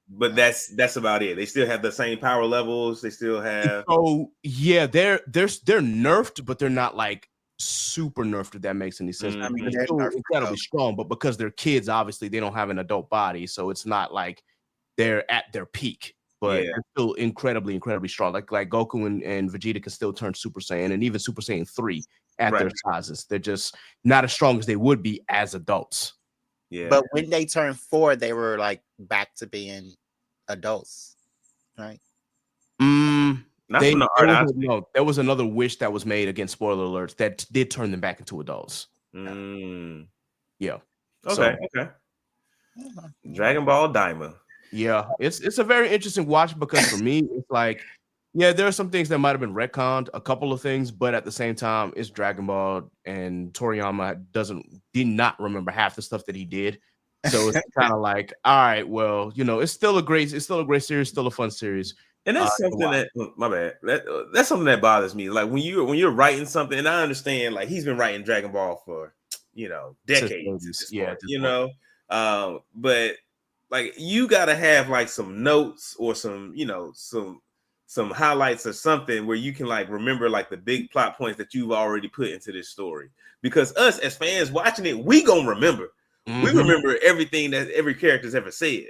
but that's about it. They still have the same power levels. They still have. So yeah, they're nerfed, but they're not like super nerfed, if that makes any sense. I mean, they're still incredibly strong, but because they're kids, obviously they don't have an adult body, so it's not like they're at their peak, but they're still incredibly strong. Like Goku and Vegeta can still turn Super Saiyan, and even Super Saiyan 3 at their sizes. They're just not as strong as they would be as adults. Yeah. But when they turned 4, they were like back to being adults, right? There was another wish that was made, against spoiler alerts, that did turn them back into adults. Yeah. Okay. Dragon Ball Daima. Yeah, it's a very interesting watch, because for me, it's like, there are some things that might have been retconned, a couple of things, but at the same time, it's Dragon Ball, and Toriyama did not remember half the stuff that he did. So it's kind of like, all right, well, it's still a great series, still a fun series. And that's something my bad. That's something that bothers me. Like when you're writing something, and I understand, like he's been writing Dragon Ball for decades. But like you gotta have like some notes or some highlights or something where you can like remember like the big plot points that you've already put into this story. Because us as fans watching it, we gonna remember. We remember everything that every character's ever said.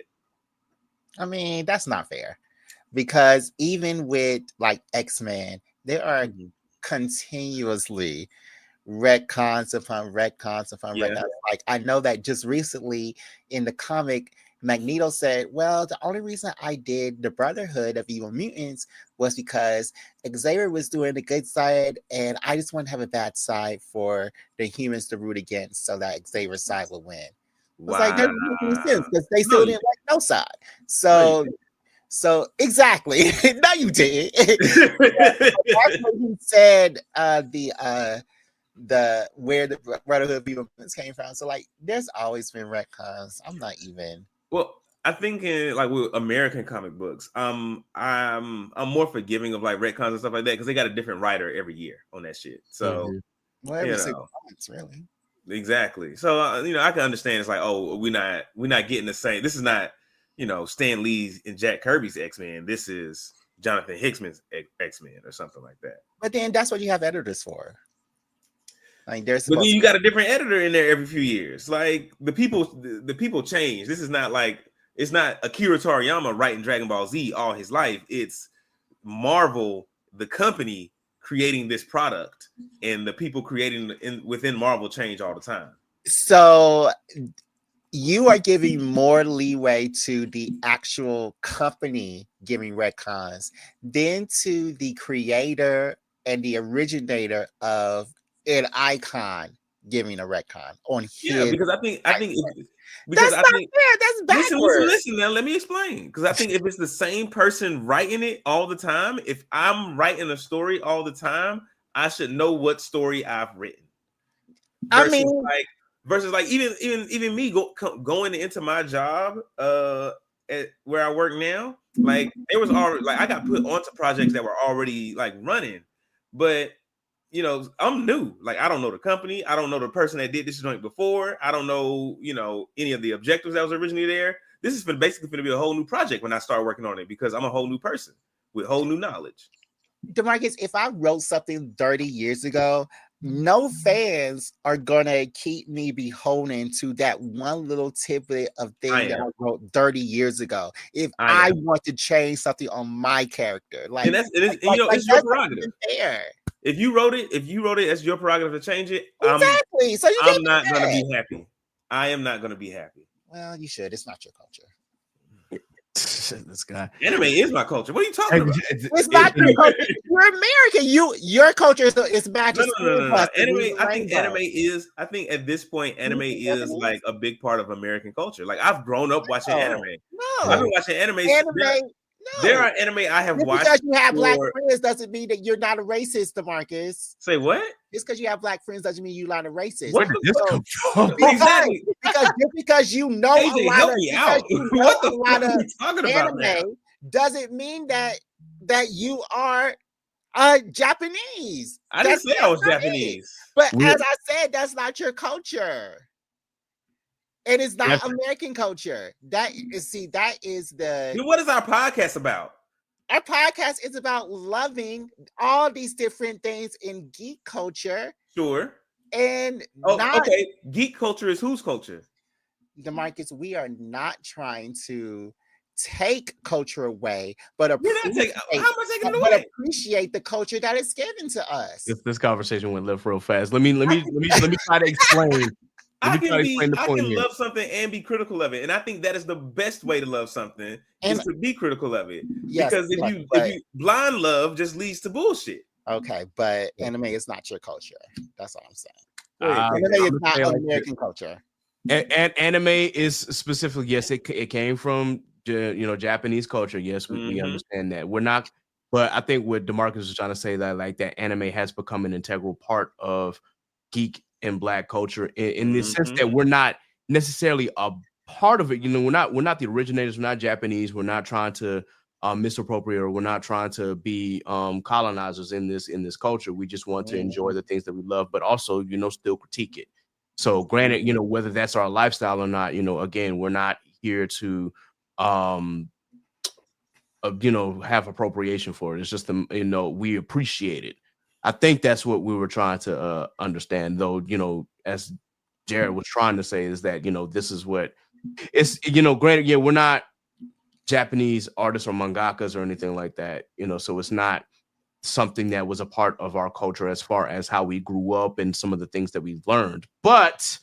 I mean, that's not fair, because even with like X-Men, there are continuously retcons upon retcons. Like I know that just recently in the comic, Magneto said, well, the only reason I did the Brotherhood of Evil Mutants was because Xavier was doing the good side, and I just want to have a bad side for the humans to root against so that Xavier's side would win. It's like, that doesn't make any sense because they still didn't like no side. So exactly. No, you did. That's what he said, the where the Brotherhood of Evil Mutants came from. So like there's always been retcons. I'm not even. Well, I think in like with American comic books, I'm more forgiving of like retcons and stuff like that because they got a different writer every year on that shit. So well, every 6 months, really. Exactly. So I can understand. It's like, oh, we're not getting the same. This is not, Stan Lee's and Jack Kirby's X-Men. This is Jonathan Hickman's X-Men or something like that. But then that's what you have editors for. Like but then you got a different editor in there every few years. Like the people change. This is not like, it's not Akira Toriyama writing Dragon Ball Z all his life. It's Marvel, the company, creating this product, and the people creating within Marvel change all the time. So you are giving more leeway to the actual company giving retcons than to the creator and the originator of an icon giving a retcon on his. Yeah, because I think that's not fair. That's backwards. Listen. Now let me explain. Because I think if it's the same person writing it all the time, if I'm writing a story all the time, I should know what story I've written. Versus even me going into my job at where I work now, like it was already like I got put onto projects that were already like running, but I'm new. Like I don't know the company, I don't know the person that did this joint before, I don't know any of the objectives that was originally there. This is basically going to be a whole new project when I start working on it because I'm a whole new person with whole new knowledge. DeMarcus, if I wrote something 30 years ago, no fans are gonna keep me beholden to that one little tidbit of thing that I wrote 30 years ago. If I want to change something on my character, like, it's your prerogative. If you wrote it as your prerogative to change it, exactly. I'm not gonna be happy. I am not gonna be happy. Well, you should. It's not your culture. This guy. Anime is my culture. What are you talking about? It's not your culture. You're American. Your culture is magic. No. Anime. I think at this point, anime is like a big part of American culture. Like I've grown up watching anime. No, I've been watching anime. There are anime I have watched. Because you have black friends doesn't mean that you're not a racist, DeMarcus. Say what? Just because you have black friends doesn't mean you're not a racist. Where did this come from? Exactly. because you know AJ, a lot of anime doesn't mean that you are Japanese. I didn't say I was Japanese. But as I said, that's not your culture. And it's not American culture. That is the. What is our podcast about? Our podcast is about loving all these different things in geek culture. Sure. And okay. Geek culture is whose culture? DeMarcus, we are not trying to take culture away, but appreciate the culture that is given to us. This conversation went left real fast. Let me try to explain. I can love something and be critical of it, and I think that is the best way to love something is to be critical of it. Yes, because if you blind love just leads to bullshit. Okay, but anime is not your culture. That's all I'm saying. Anime is not American culture. And anime is specifically, yes, it came from Japanese culture. Yes, we understand that. We're not, but I think what DeMarcus was trying to say that anime has become an integral part of geek and black culture in the sense that we're not necessarily a part of it. We're not the originators. We're not Japanese. We're not trying to misappropriate, or we're not trying to be colonizers in this culture. We just want to enjoy the things that we love, but also still critique it. So granted, whether that's our lifestyle or not, again, we're not here to have appropriation for it. It's just we appreciate it. I think that's what we were trying to understand, though, as Jared was trying to say, is that, this is what it's, granted, we're not Japanese artists or mangakas or anything like that, so it's not something that was a part of our culture as far as how we grew up and some of the things that we learned. But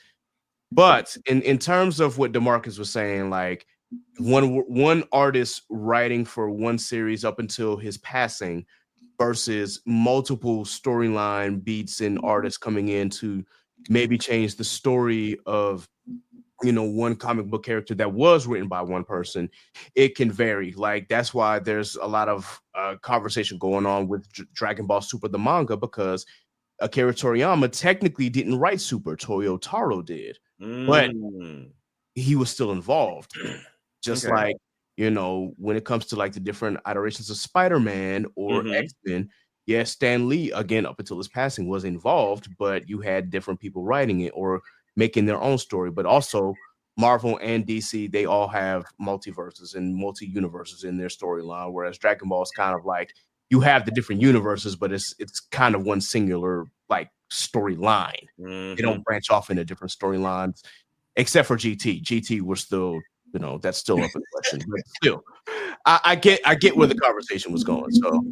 in terms of what DeMarcus was saying, like, one artist writing for one series up until his passing versus multiple storyline beats and artists coming in to maybe change the story of one comic book character that was written by one person. It can vary. Like, that's why there's a lot of conversation going on with Dragon Ball Super the manga, because Akira Toriyama technically didn't write Super. Toyo Taro did, but he was still involved. Just like, when it comes to like the different iterations of Spider-Man or X-Men, yes, Stan Lee, again, up until his passing, was involved, but you had different people writing it or making their own story. But also Marvel and DC, they all have multiverses and multi-universes in their storyline, whereas Dragon Ball is kind of like, you have the different universes, but it's kind of one singular like storyline. They don't branch off into different storylines, except for GT. GT, we're still, that's still up in question. But still, I get where the conversation was going. So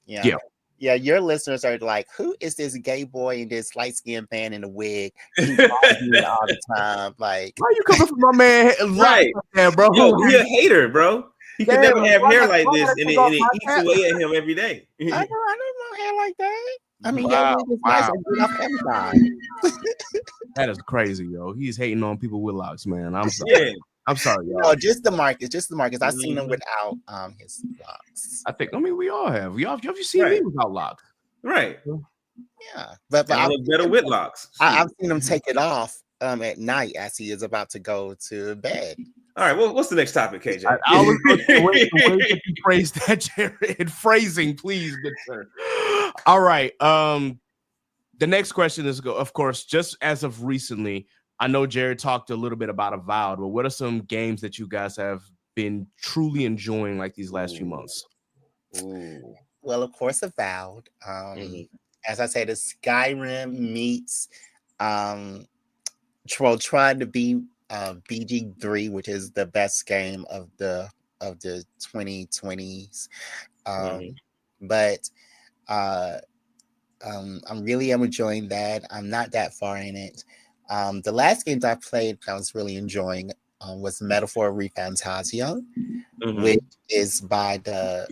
yeah. Your listeners are like, who is this gay boy in this light-skinned man in a wig? He's arguing all the time. Like, why you coming from my man? Right, there, bro. Yo, he a hater, bro. He could never have hair like this, and it eats away at him every day. I don't know hair like that. I mean, Wow. nice and good off everybody. That is crazy, yo. He's hating on people with locks, man. I'm sorry. Yeah. I'm sorry, y'all. No, just DeMarcus. I've seen him without his locks. We all have. Have you seen me without locks? Right. Yeah, but I look better with locks. I've seen him take it off at night as he is about to go to bed. All right, well, what's the next topic, KJ? I was going to wait to phrase that, Jared. Phrasing, please, good sir. All right. The next question is, of course, just as of recently, I know Jared talked a little bit about Avowed, but what are some games that you guys have been truly enjoying like these last few months? Ooh. Well, of course, Avowed. As I said, the Skyrim meets trying to be BG3, which is the best game of the 2020s. But I'm really enjoying that. I'm not that far in it. The last games I played I was really enjoying was Metaphor Refantasia, which is by the...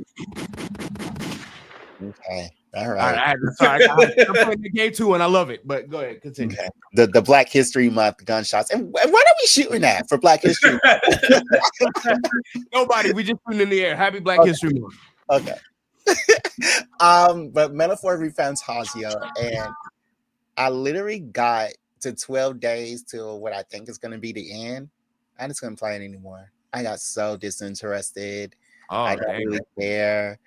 Okay, all right. Sorry, I'm playing the game too, and I love it. But go ahead, continue. Okay. The Black History Month gunshots. And what are we shooting at for Black History Month? Nobody. We just put it in the air. Happy Black History Month. Okay. But Metaphor Refantasia, and I literally got to 12 days till what I think is going to be the end. I just couldn't play it anymore. I got so disinterested. I don't really care.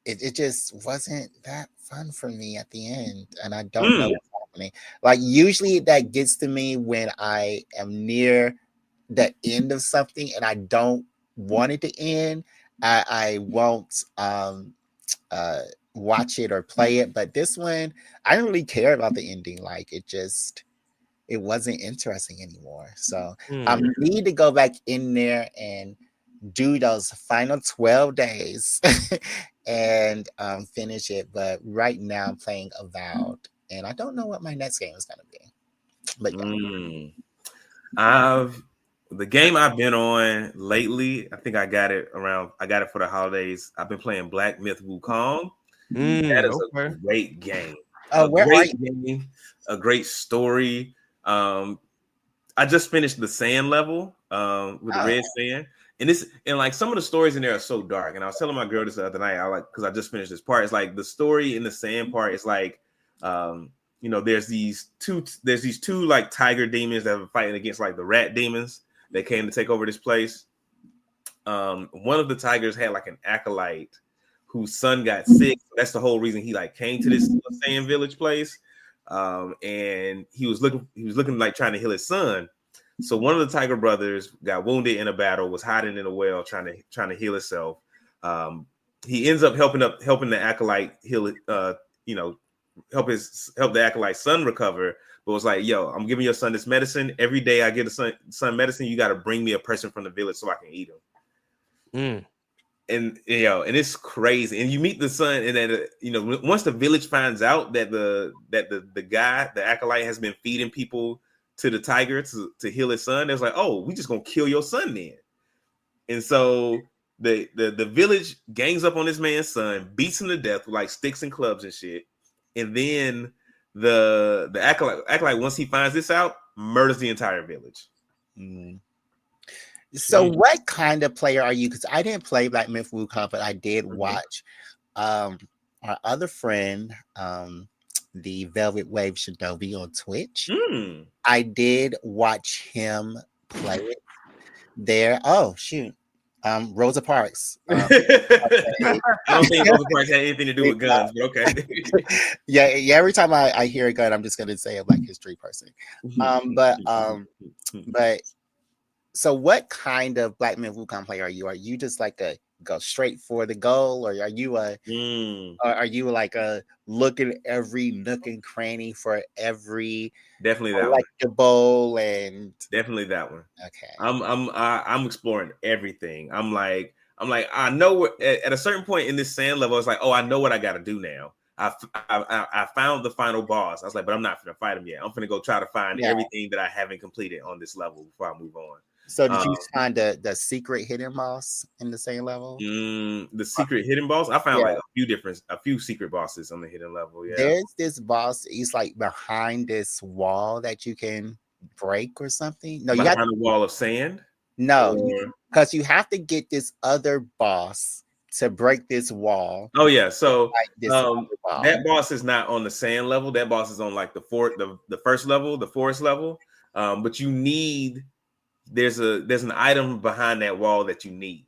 It just wasn't that fun for me at the end, and I don't know what's happening. Like, usually that gets to me when I am near the end of something and I don't want it to end. I won't watch it or play it, but this one I didn't really care about the ending. Like, it wasn't interesting anymore. So I need to go back in there and do those final 12 days and finish it. But right now I'm playing Avowed, and I don't know what my next game is going to be. But the game I've been on lately, I think I got it for the holidays. I've been playing Black Myth Wukong. That is a great game. A great story. I just finished the sand level with the red sand. And like some of the stories in there are so dark. And I was telling my girl this the other night, because I just finished this part. It's like the story in the sand part is like, there's these two like tiger demons that are fighting against like the rat demons that came to take over this place. One of the tigers had like an acolyte whose son got sick. That's the whole reason he like came to this sand village place. And he was looking like trying to heal his son. So one of the tiger brothers got wounded in a battle, was hiding in a well, trying to heal himself. He ends up helping the acolyte heal it, help the acolyte's son recover. But was like, yo, I'm giving your son this medicine. Every day I give the son medicine, you got to bring me a person from the village so I can eat him. And and it's crazy. And you meet the son, and then once the village finds out that the guy, the acolyte, has been feeding people to the tiger to heal his son. It's like, oh, we just gonna kill your son then. And so the village gangs up on this man's son, beats him to death with like sticks and clubs and shit. And then the acolyte once he finds this out, murders the entire village. Mm. So what kind of player are you? Because I didn't play Black Myth Wukong, but I did watch our other friend, the Velvet Wave Shinobi on Twitch. I did watch him play it there. Oh shoot. Rosa Parks. I don't think Rosa Parks had anything to do with guns, but okay. yeah. Every time I hear a gun, I'm just gonna say a Black history person. But so what kind of Black Myth Wukong player are you? Are you just like a go straight for the goal, or are you like a look at every nook and cranny for every definitely that collectible one. And definitely that one. Okay. I'm exploring everything. I'm like I know what, at a certain point in this sand level, it's like, oh, I know what I got to do now. I found the final boss. I was like, but I'm not gonna fight him yet. I'm gonna go try to find everything that I haven't completed on this level before I move on. So did you find the secret hidden boss in the same level? The secret hidden boss? I found like a few secret bosses on the hidden level. Yeah. There's this boss, he's like behind this wall that you can break or something. No, behind a wall of sand? No, because you have to get this other boss to break this wall. Oh yeah, so that boss is not on the sand level. That boss is on like the first level, the forest level. But you need there's an item behind that wall that you need.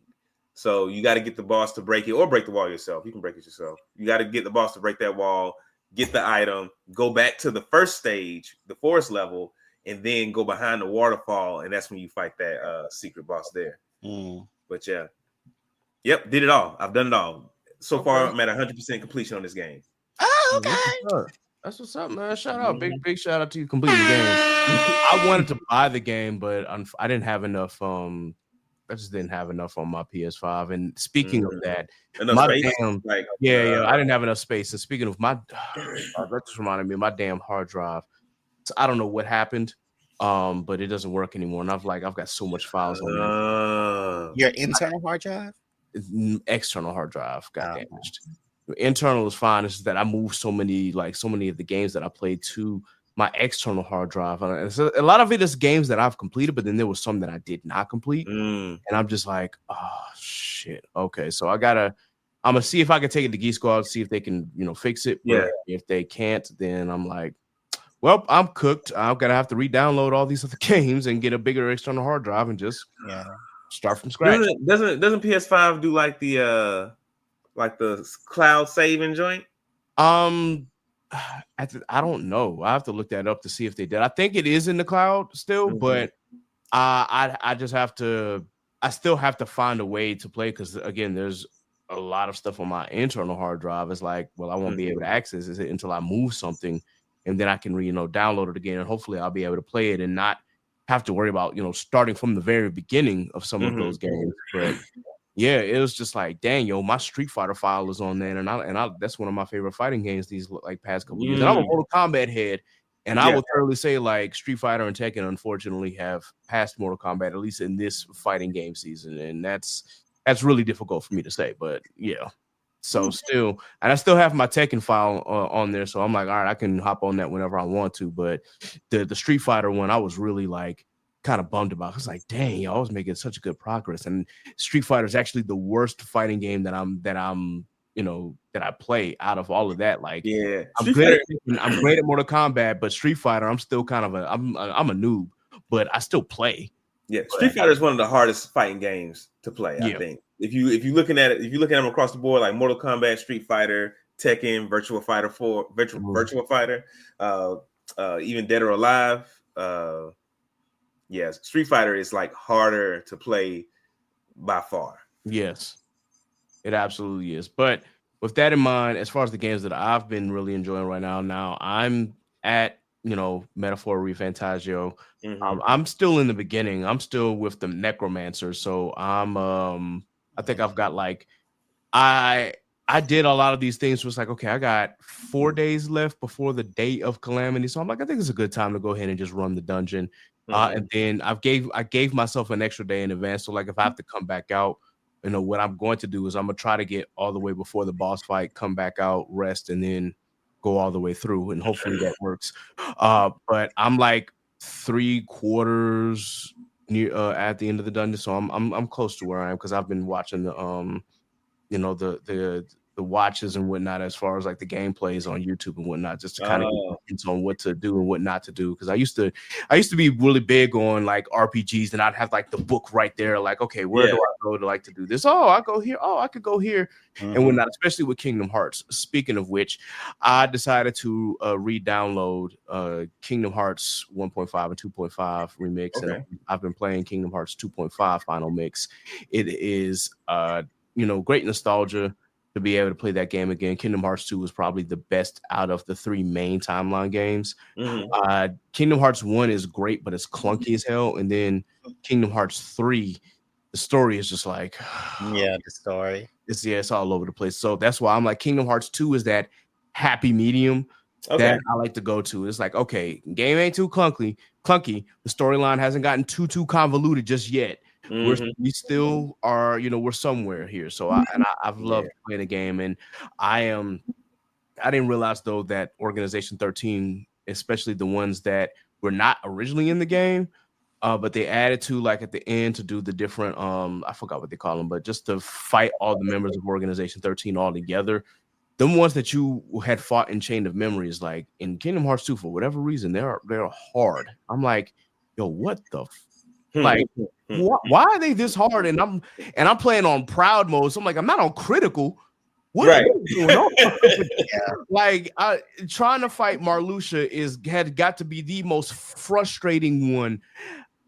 So you got to get the boss to break it, or break the wall yourself. You can break it yourself. You got to get the boss to break that wall, get the item, go back to the first stage, the forest level, and then go behind the waterfall, and that's when you fight that secret boss there. But yeah. Yep, did it all. I've done it all. So far, I'm at 100% completion on this game. Oh, okay. That's what's up, man. Shout out. Big shout out to you completing the game. I wanted to buy the game, but I didn't have enough. I just didn't have enough on my PS5. And speaking of that, I didn't have enough space. And speaking of that just reminded me of my damn hard drive. So I don't know what happened, but it doesn't work anymore. And I've got so much files on your internal hard drive? External hard drive got damaged. Internal is fine. It's just that I moved so many of the games that I played to my external hard drive. And so a lot of it is games that I've completed, but then there was some that I did not complete. And I'm just like, oh shit. Okay, so I'm gonna see if I can take it to Geek Squad, see if they can, fix it. But if they can't, then I'm like, well, I'm cooked. I'm gonna have to re-download all these other games and get a bigger external hard drive and just start from scratch. Doesn't PS5 do like the cloud saving joint? I don't know. I have to look that up to see if they did. I think it is in the cloud still, but I still have to find a way to play, because again, there's a lot of stuff on my internal hard drive. It's like, well, I won't be able to access it until I move something, and then I can download it again, and hopefully I'll be able to play it and not have to worry about starting from the very beginning of some of those games. But yeah, it was just like, dang, my Street Fighter file is on there, and I that's one of my favorite fighting games these past couple years. And I'm a Mortal Kombat head, and I would thoroughly say like Street Fighter and Tekken unfortunately have passed Mortal Kombat, at least in this fighting game season, and that's really difficult for me to say, but yeah. So still, and I still have my Tekken file on there, so I'm like, all right, I can hop on that whenever I want to. But the Street Fighter one, I was really like kind of bummed about. I was like, dang, I was making such a good progress, and Street Fighter is actually the worst fighting game that I play out of all of that. Like, I'm great at Mortal Kombat, but Street Fighter, I'm still kind of I'm a noob, but I still play. Yeah, Street Fighter is one of the hardest fighting games to play. I think if you're looking at them across the board, like Mortal Kombat, Street Fighter, Tekken, Virtua Fighter 4, Virtua Fighter, even Dead or Alive. Street Fighter is like harder to play by far. Yes, it absolutely is. But with that in mind, as far as the games that I've been really enjoying right now I'm at Metaphor Refantasio. I'm still in the beginning. I'm still with the Necromancer. So I think I've got like I I did a lot of these things. Was like, okay, I got 4 days left before the day of calamity, so I'm like, I think it's a good time to go ahead and just run the dungeon. And then I gave myself an extra day in advance. So like, if I have to come back out, what I'm going to do is I'm gonna try to get all the way before the boss fight, come back out, rest, and then go all the way through, and hopefully that works. But I'm like 3/4 near at the end of the dungeon, so I'm close to where I am because I've been watching the the watches and whatnot as far as like the gameplays on YouTube and whatnot, just to kind of get hints on what to do and what not to do. Because I used to be really big on like RPGs, and I'd have like the book right there, like, okay, where do I go to like to do this? Oh, I go here. Oh, I could go here and whatnot, especially with Kingdom Hearts. Speaking of which, I decided to re-download Kingdom Hearts 1.5 and 2.5 remix. Okay. And I've been playing Kingdom Hearts 2.5 final mix. It is great nostalgia to be able to play that game again. Kingdom Hearts 2 was probably the best out of the 3 main timeline games. Kingdom Hearts 1 is great, but it's clunky as hell. And then Kingdom Hearts 3, the story is just like, the story. It's all over the place. So that's why I'm like, Kingdom Hearts 2 is that happy medium that I like to go to. It's like, okay, game ain't too clunky. The storyline hasn't gotten too convoluted just yet. We still are, we're somewhere here. So I've loved playing the game, and I didn't realize though that Organization 13, especially the ones that were not originally in the game, but they added to like at the end to do the different I forgot what they call them, but just to fight all the members of Organization 13 all together. Them ones that you had fought in Chain of Memories, like in Kingdom Hearts 2, for whatever reason, they're hard. I'm like, yo, what the like, why are they this hard? And I'm playing on proud mode, so I'm like, I'm not on critical. What is going on? Like, trying to fight Marluxia had got to be the most frustrating one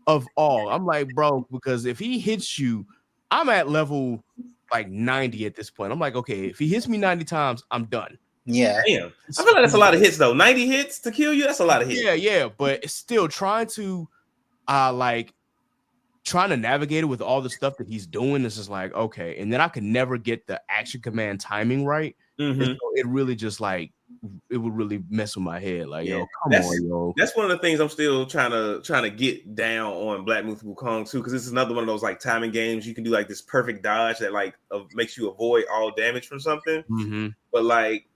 of all. I'm like, bro, because if he hits you, I'm at level like 90 at this point. I'm like, okay, if he hits me 90 times, I'm done. Yeah. Damn. I feel like that's a lot of hits though. 90 hits to kill you, that's a lot of hits. Yeah, but it's still trying to trying to navigate it with all the stuff that he's doing. This is like, okay, and then I could never get the action command timing right. So it really just like, it would really mess with my head. Like, yo, come on, yo. That's one of the things I'm still trying to get down on Black Myth Wukong too, because this is another one of those like timing games. You can do like this perfect dodge that like makes you avoid all damage from something. But like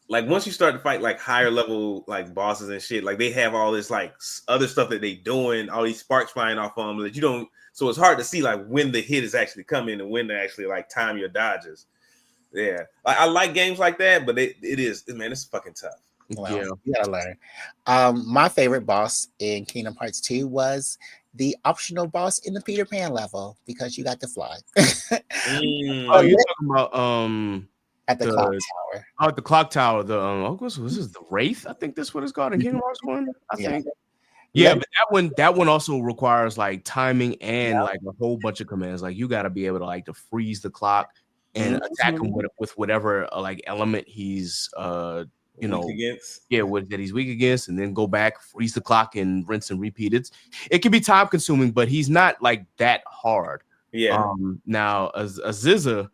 once you start to fight like higher level like bosses and shit, like they have all this like other stuff that they doing, all these sparks flying off them that you don't. So it's hard to see like when the hit is actually coming and when to actually like time your dodges. Yeah, I like games like that, but it's fucking tough. Well, you gotta learn. My favorite boss in Kingdom Hearts 2 was the optional boss in the Peter Pan level because you got to fly. Oh, you're talking about at the clock tower. Oh, at the clock tower. The was this the Wraith? I think that's what it's called in Kingdom Hearts 1. I think. Yeah, but that one also requires like timing and like a whole bunch of commands. Like you got to be able to like to freeze the clock and attack him with whatever like element he's weak against. That he's weak against, and then go back, freeze the clock, and rinse and repeat. It can be time consuming, but he's not like that hard. Yeah. Now Aziza,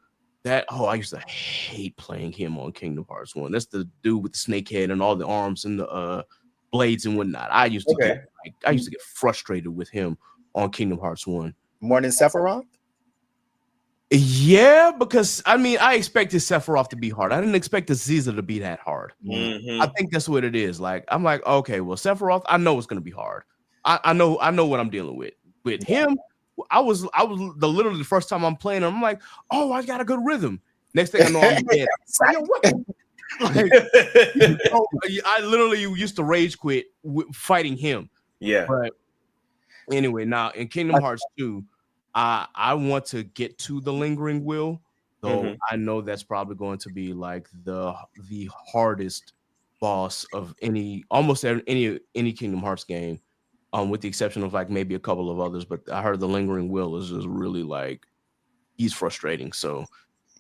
I used to hate playing him on Kingdom Hearts 1. That's the dude with the snake head and all the arms and the blades and whatnot. I used to get frustrated with him on Kingdom Hearts 1. More than Sephiroth? Yeah, because I expected Sephiroth to be hard. I didn't expect Aziza to be that hard. I think that's what it is. Like, I'm like, okay, well, Sephiroth, I know it's gonna be hard. I know what I'm dealing with. With him, I was literally the first time I'm playing him, I'm like, oh, I got a good rhythm. Next thing I know, I'm dead. I literally used to rage quit fighting him. Yeah. But anyway, now in Kingdom Hearts 2. I want to get to the Lingering Will, so I know that's probably going to be like the hardest boss of almost any Kingdom Hearts game, with the exception of like maybe a couple of others. But I heard the Lingering Will is just really like he's frustrating. So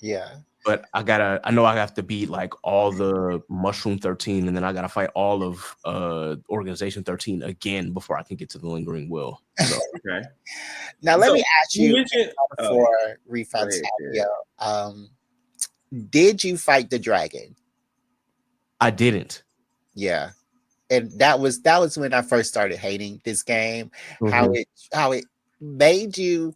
yeah. But I know I have to beat like all the Mushroom 13, and then I gotta fight all of Organization 13 again before I can get to the Lingering Will. So, okay. Now let me ask you before Refund. Did you fight the dragon? I didn't. Yeah. And that was when I first started hating this game. Mhm. How it made you.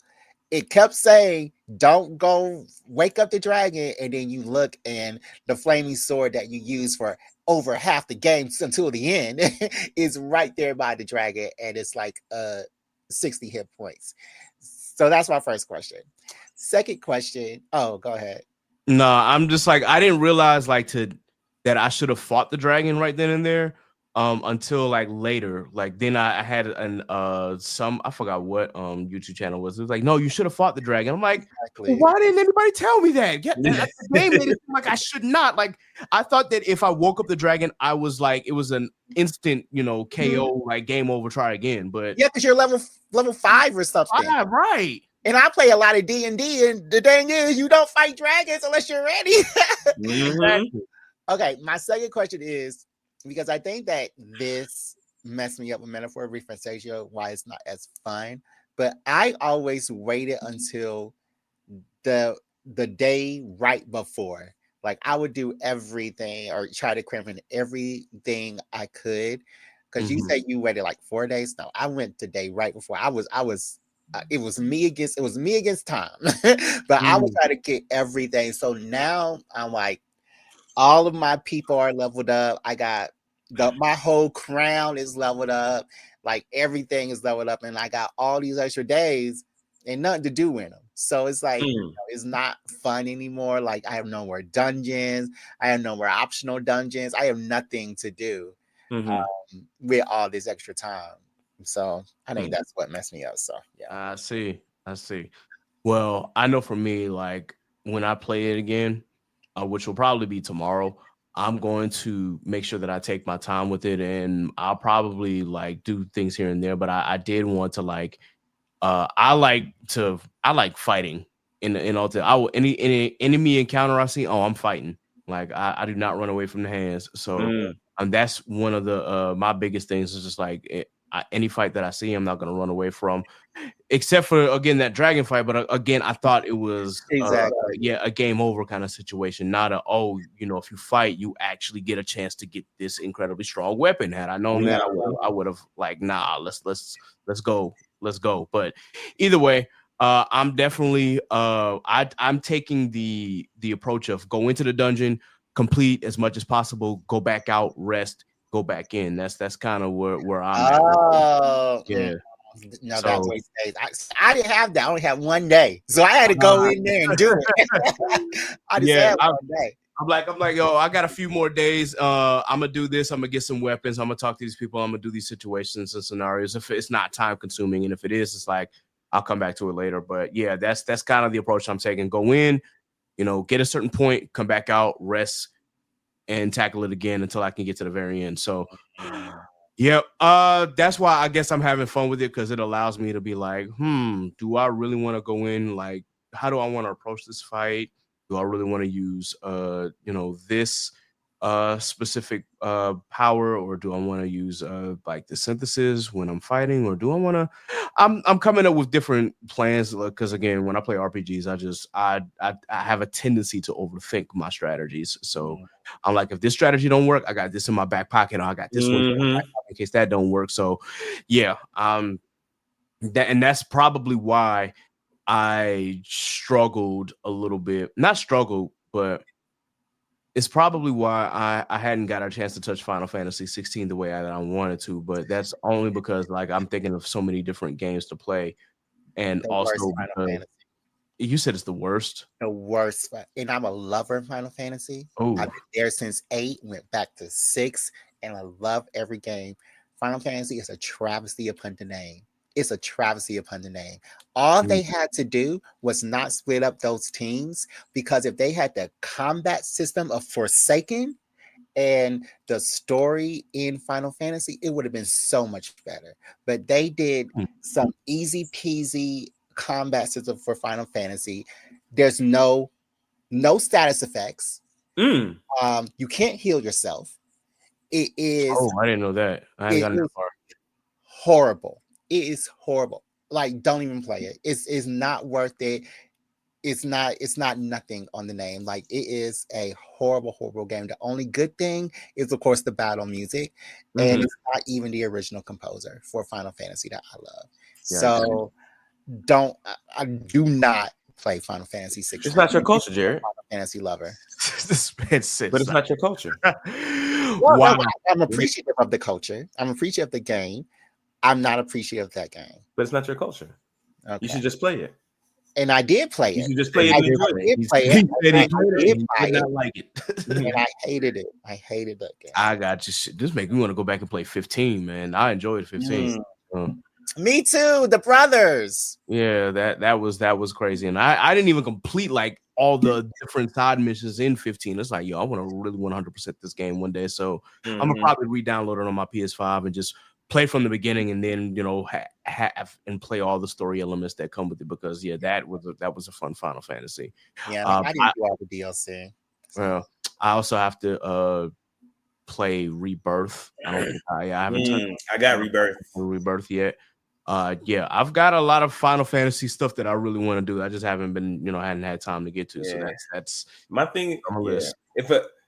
It kept saying, "Don't go wake up the dragon," and then you look, and the flaming sword that you use for over half the game until the end is right there by the dragon, and it's like 60 hit points. So that's my first question. Second question. Oh, go ahead. No, I'm just like I didn't realize that I should have fought the dragon right then and there. Until like later. Like then I had an some I forgot what YouTube channel was. It was like, no, you should have fought the dragon. I'm like, Exactly. why didn't anybody tell me that? The game made it seem like I should not. Like I thought that if I woke up the dragon, I was like it was an instant, KO, like game over, try again. But Yeah, because you're level 5 or something. right. And I play a lot of D&D, and the thing is, you don't fight dragons unless you're ready. Mhm. Okay, my second question is, because I think that this messed me up with Metaphor Refresatio, why it's not as fun. But I always waited until the day right before. Like I would do everything or try to cram in everything I could. Because you said you waited like 4 days. No, I went the day right before. It was me against time. But I was trying to get everything. So now I'm like, all of my people are leveled up. I got my whole crown is leveled up. Like everything is leveled up, and I got all these extra days and nothing to do in them. So it's like it's not fun anymore. Like I have no more dungeons. I have no more optional dungeons. I have nothing to do with all this extra time. So I think that's what messed me up. So yeah. I see. Well, I know for me, like when I play it again, which will probably be tomorrow, I'm going to make sure that I take my time with it, and I'll probably like do things here and there. But I did want to like, I like fighting in all. I will any enemy encounter I see, I'm fighting. Like I do not run away from the hands. So that's one of the my biggest things is just like any fight that I see, I'm not going to run away from. Except for again that dragon fight, but again I thought it was a game over kind of situation, not if you fight you actually get a chance to get this incredibly strong weapon. Had I known that, I would have like let's go. But either way, I'm definitely I'm taking the approach of go into the dungeon, complete as much as possible, go back out, rest, go back in. That's kind of where I'm at. No, that was days. I didn't have that. I only had 1 day, so I had to go in there and do it. I just had 1 day. I'm like, yo, I got a few more days. I'm gonna do this. I'm gonna get some weapons. I'm gonna talk to these people. I'm gonna do these situations and scenarios. If it's not time consuming, and if it is, it's like I'll come back to it later. But yeah, that's kind of the approach I'm taking. Go in, get a certain point, come back out, rest, and tackle it again until I can get to the very end. So. Yep. That's why I guess I'm having fun with it, because it allows me to be like, do I really want to go in? Like, how do I want to approach this fight? Do I really want to use this specific power, or do I want to use like the synthesis when I'm fighting, or do I want to? I'm coming up with different plans, because again, when I play RPGs, I have a tendency to overthink my strategies. So I'm like, if this strategy don't work, I got this in my back pocket, or I got this one in my back pocket in case that don't work. So yeah, that's probably why I struggled a little bit. Not struggled, but it's probably why I hadn't got a chance to touch Final Fantasy 16 the way that I wanted to. But that's only because like I'm thinking of so many different games to play, and also because you said it's the worst. The worst, and I'm a lover of Final Fantasy. Oh, I've been there since 8, went back to 6, and I love every game. Final Fantasy is a travesty upon the name. It's a travesty upon the name. All they had to do was not split up those teams, because if they had the combat system of Forsaken and the story in Final Fantasy, it would have been so much better. But they did some easy peasy combat system for Final Fantasy. There's no status effects. You can't heal yourself. It is. Oh, I didn't know that. I haven't gotten that far. Horrible. It is horrible. Like, don't even play it. It's not worth it. it's not nothing on the name. Like, it is a horrible game. The only good thing is, of course, the battle music, and it's not even the original composer for Final Fantasy that I love. So I do not play Final Fantasy 16. It's not your culture, Jared. Final Fantasy lover. This man said But it's not your culture. Well, wow. no, I'm appreciative of the culture. I'm appreciative of the game. I'm not appreciative of that game. But it's not your culture. Okay. You should just play it. And I did play it. You should just play it. I and enjoy it. did play it. He did not like it. And I hated it. I hated that game. I got you. Shit. This make me want to go back and play 15, man. I enjoyed 15. Me too. The brothers. Yeah, that was crazy. And I didn't even complete like all the different side missions in 15. It's like, yo, I want to really 100% this game one day. So I'm gonna probably re-download it on my PS5 and just play from the beginning, and then have and play all the story elements that come with it, because that was a fun Final Fantasy. Yeah, I didn't do all the DLC. Well, I also have to play Rebirth. I haven't I got Rebirth yet. I've got a lot of Final Fantasy stuff that I really want to do. I just haven't hadn't had time to get to. So that's my thing. On my list.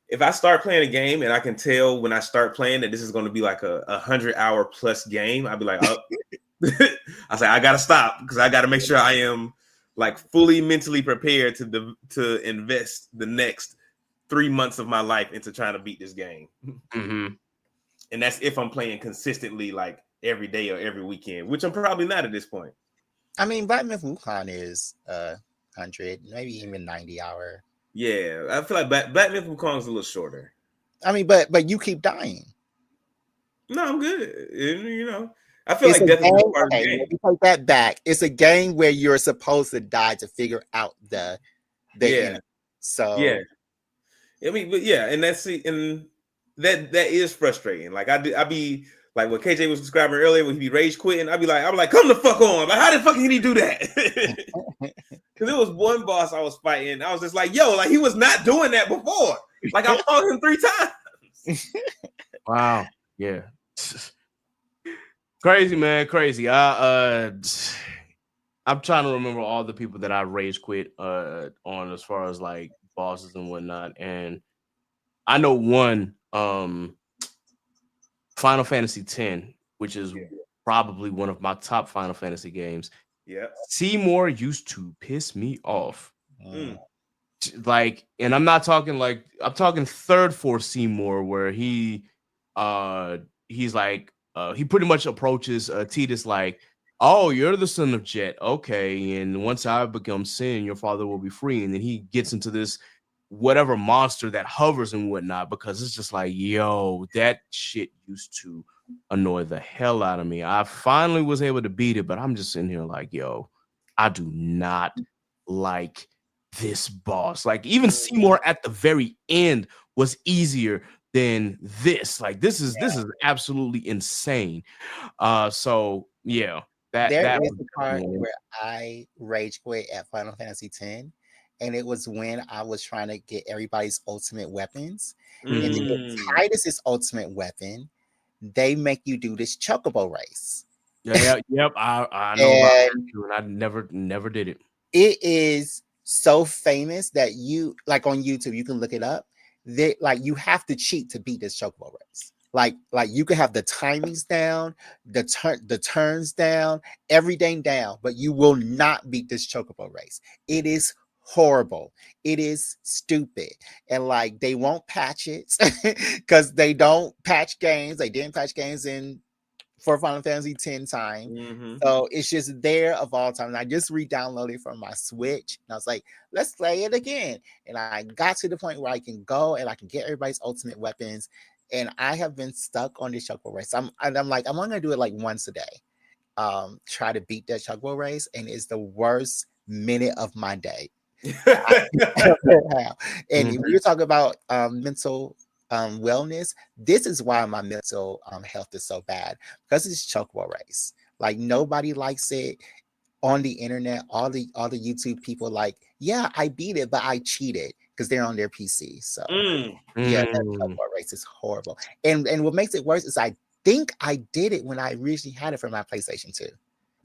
If I start playing a game and I can tell when I start playing that this is going to be like a 100-hour plus game, I'd be like, oh. I say I gotta stop, because I gotta make sure I am like fully mentally prepared to invest the next 3 months of my life into trying to beat this game. And that's if I'm playing consistently, like every day or every weekend, which I'm probably not at this point. I mean, Black Myth Wukong is 100, maybe even 90-hour. Yeah, I feel like Black Myth Wukong is a little shorter. I mean, but you keep dying. No, I'm good. I feel like that's a part of the game. Let me take that back. It's a game where you're supposed to die to figure out the enemy. So yeah, I mean, but and that is frustrating. Like I be like what KJ was describing earlier, when he be rage quitting. I'm like, come the fuck on! Like, how the fuck did he do that? Because there was one boss I was fighting. I was just like, yo, like he was not doing that before. Like I fought him 3 times. Wow. Yeah. Crazy, man. Crazy. I'm trying to remember all the people that I rage quit on, as far as like bosses and whatnot. And I know one, Final Fantasy X, which is probably one of my top Final Fantasy games. Yeah. Seymour used to piss me off. Like, and I'm not talking like, I'm talking third force Seymour, where he's like, he pretty much approaches Tidus like, oh, you're the son of Jet. Okay. And once I become Sin, your father will be free. And then he gets into this whatever monster that hovers and whatnot, because it's just like, yo, that shit used to annoy the hell out of me. I finally was able to beat it, but I'm just sitting here like, yo, I do not like this boss. Like, even Seymour at the very end was easier than this. Like, this is absolutely insane. So yeah, that was the part where I rage quit at Final Fantasy X, and it was when I was trying to get everybody's ultimate weapons. And to get Tidus's ultimate weapon, they make you do this chocobo race. Yep. I know about that, and I never did it. It is so famous that you, like on YouTube, you can look it up. Like, you have to cheat to beat this chocobo race. Like you can have the timings down, the turns down, everything down, but you will not beat this chocobo race. It is horrible. It is stupid. And like, they won't patch it because they don't patch games. They didn't patch games for Final Fantasy X time. So it's just there of all time. And I just re-downloaded it from my Switch. And I was like, let's play it again. And I got to the point where I can go and I can get everybody's ultimate weapons. And I have been stuck on this chocobo race. I'm like, I'm only gonna do it like once a day. Try to beat that chocobo race, and it's the worst minute of my day. And when you're talking about mental wellness, this is why my mental health is so bad, because it's chocobo race. Like, nobody likes it on the internet. All the YouTube people like, yeah, I beat it, but I cheated, because they're on their PC. So that chocobo race is horrible. And what makes it worse is I think I did it when I originally had it for my PlayStation 2.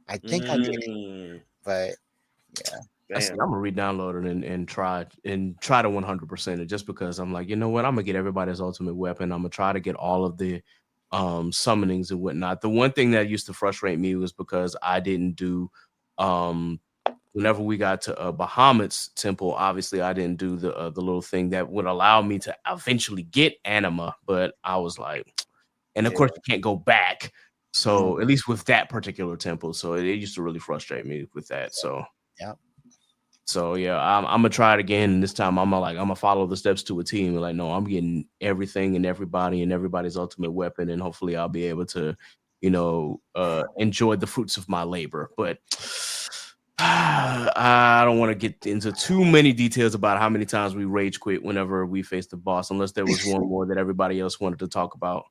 I think I did it, but yeah. I'm gonna re-download it and try to 100% it, just because I'm like, you know what, I'm gonna get everybody's ultimate weapon. I'm gonna try to get all of the summonings and whatnot. The one thing that used to frustrate me was because I didn't do whenever we got to Bahamut's temple, obviously I didn't do the little thing that would allow me to eventually get anima, but I was like, and of course you can't go back. So at least with that particular temple, so it used to really frustrate me with that. So So yeah, I'm gonna try it again, and this time I'm gonna follow the steps to a T. And like, no, I'm getting everything and everybody and everybody's ultimate weapon, and hopefully I'll be able to, enjoy the fruits of my labor. But I don't want to get into too many details about how many times we rage quit whenever we faced the boss, unless there was one more that everybody else wanted to talk about.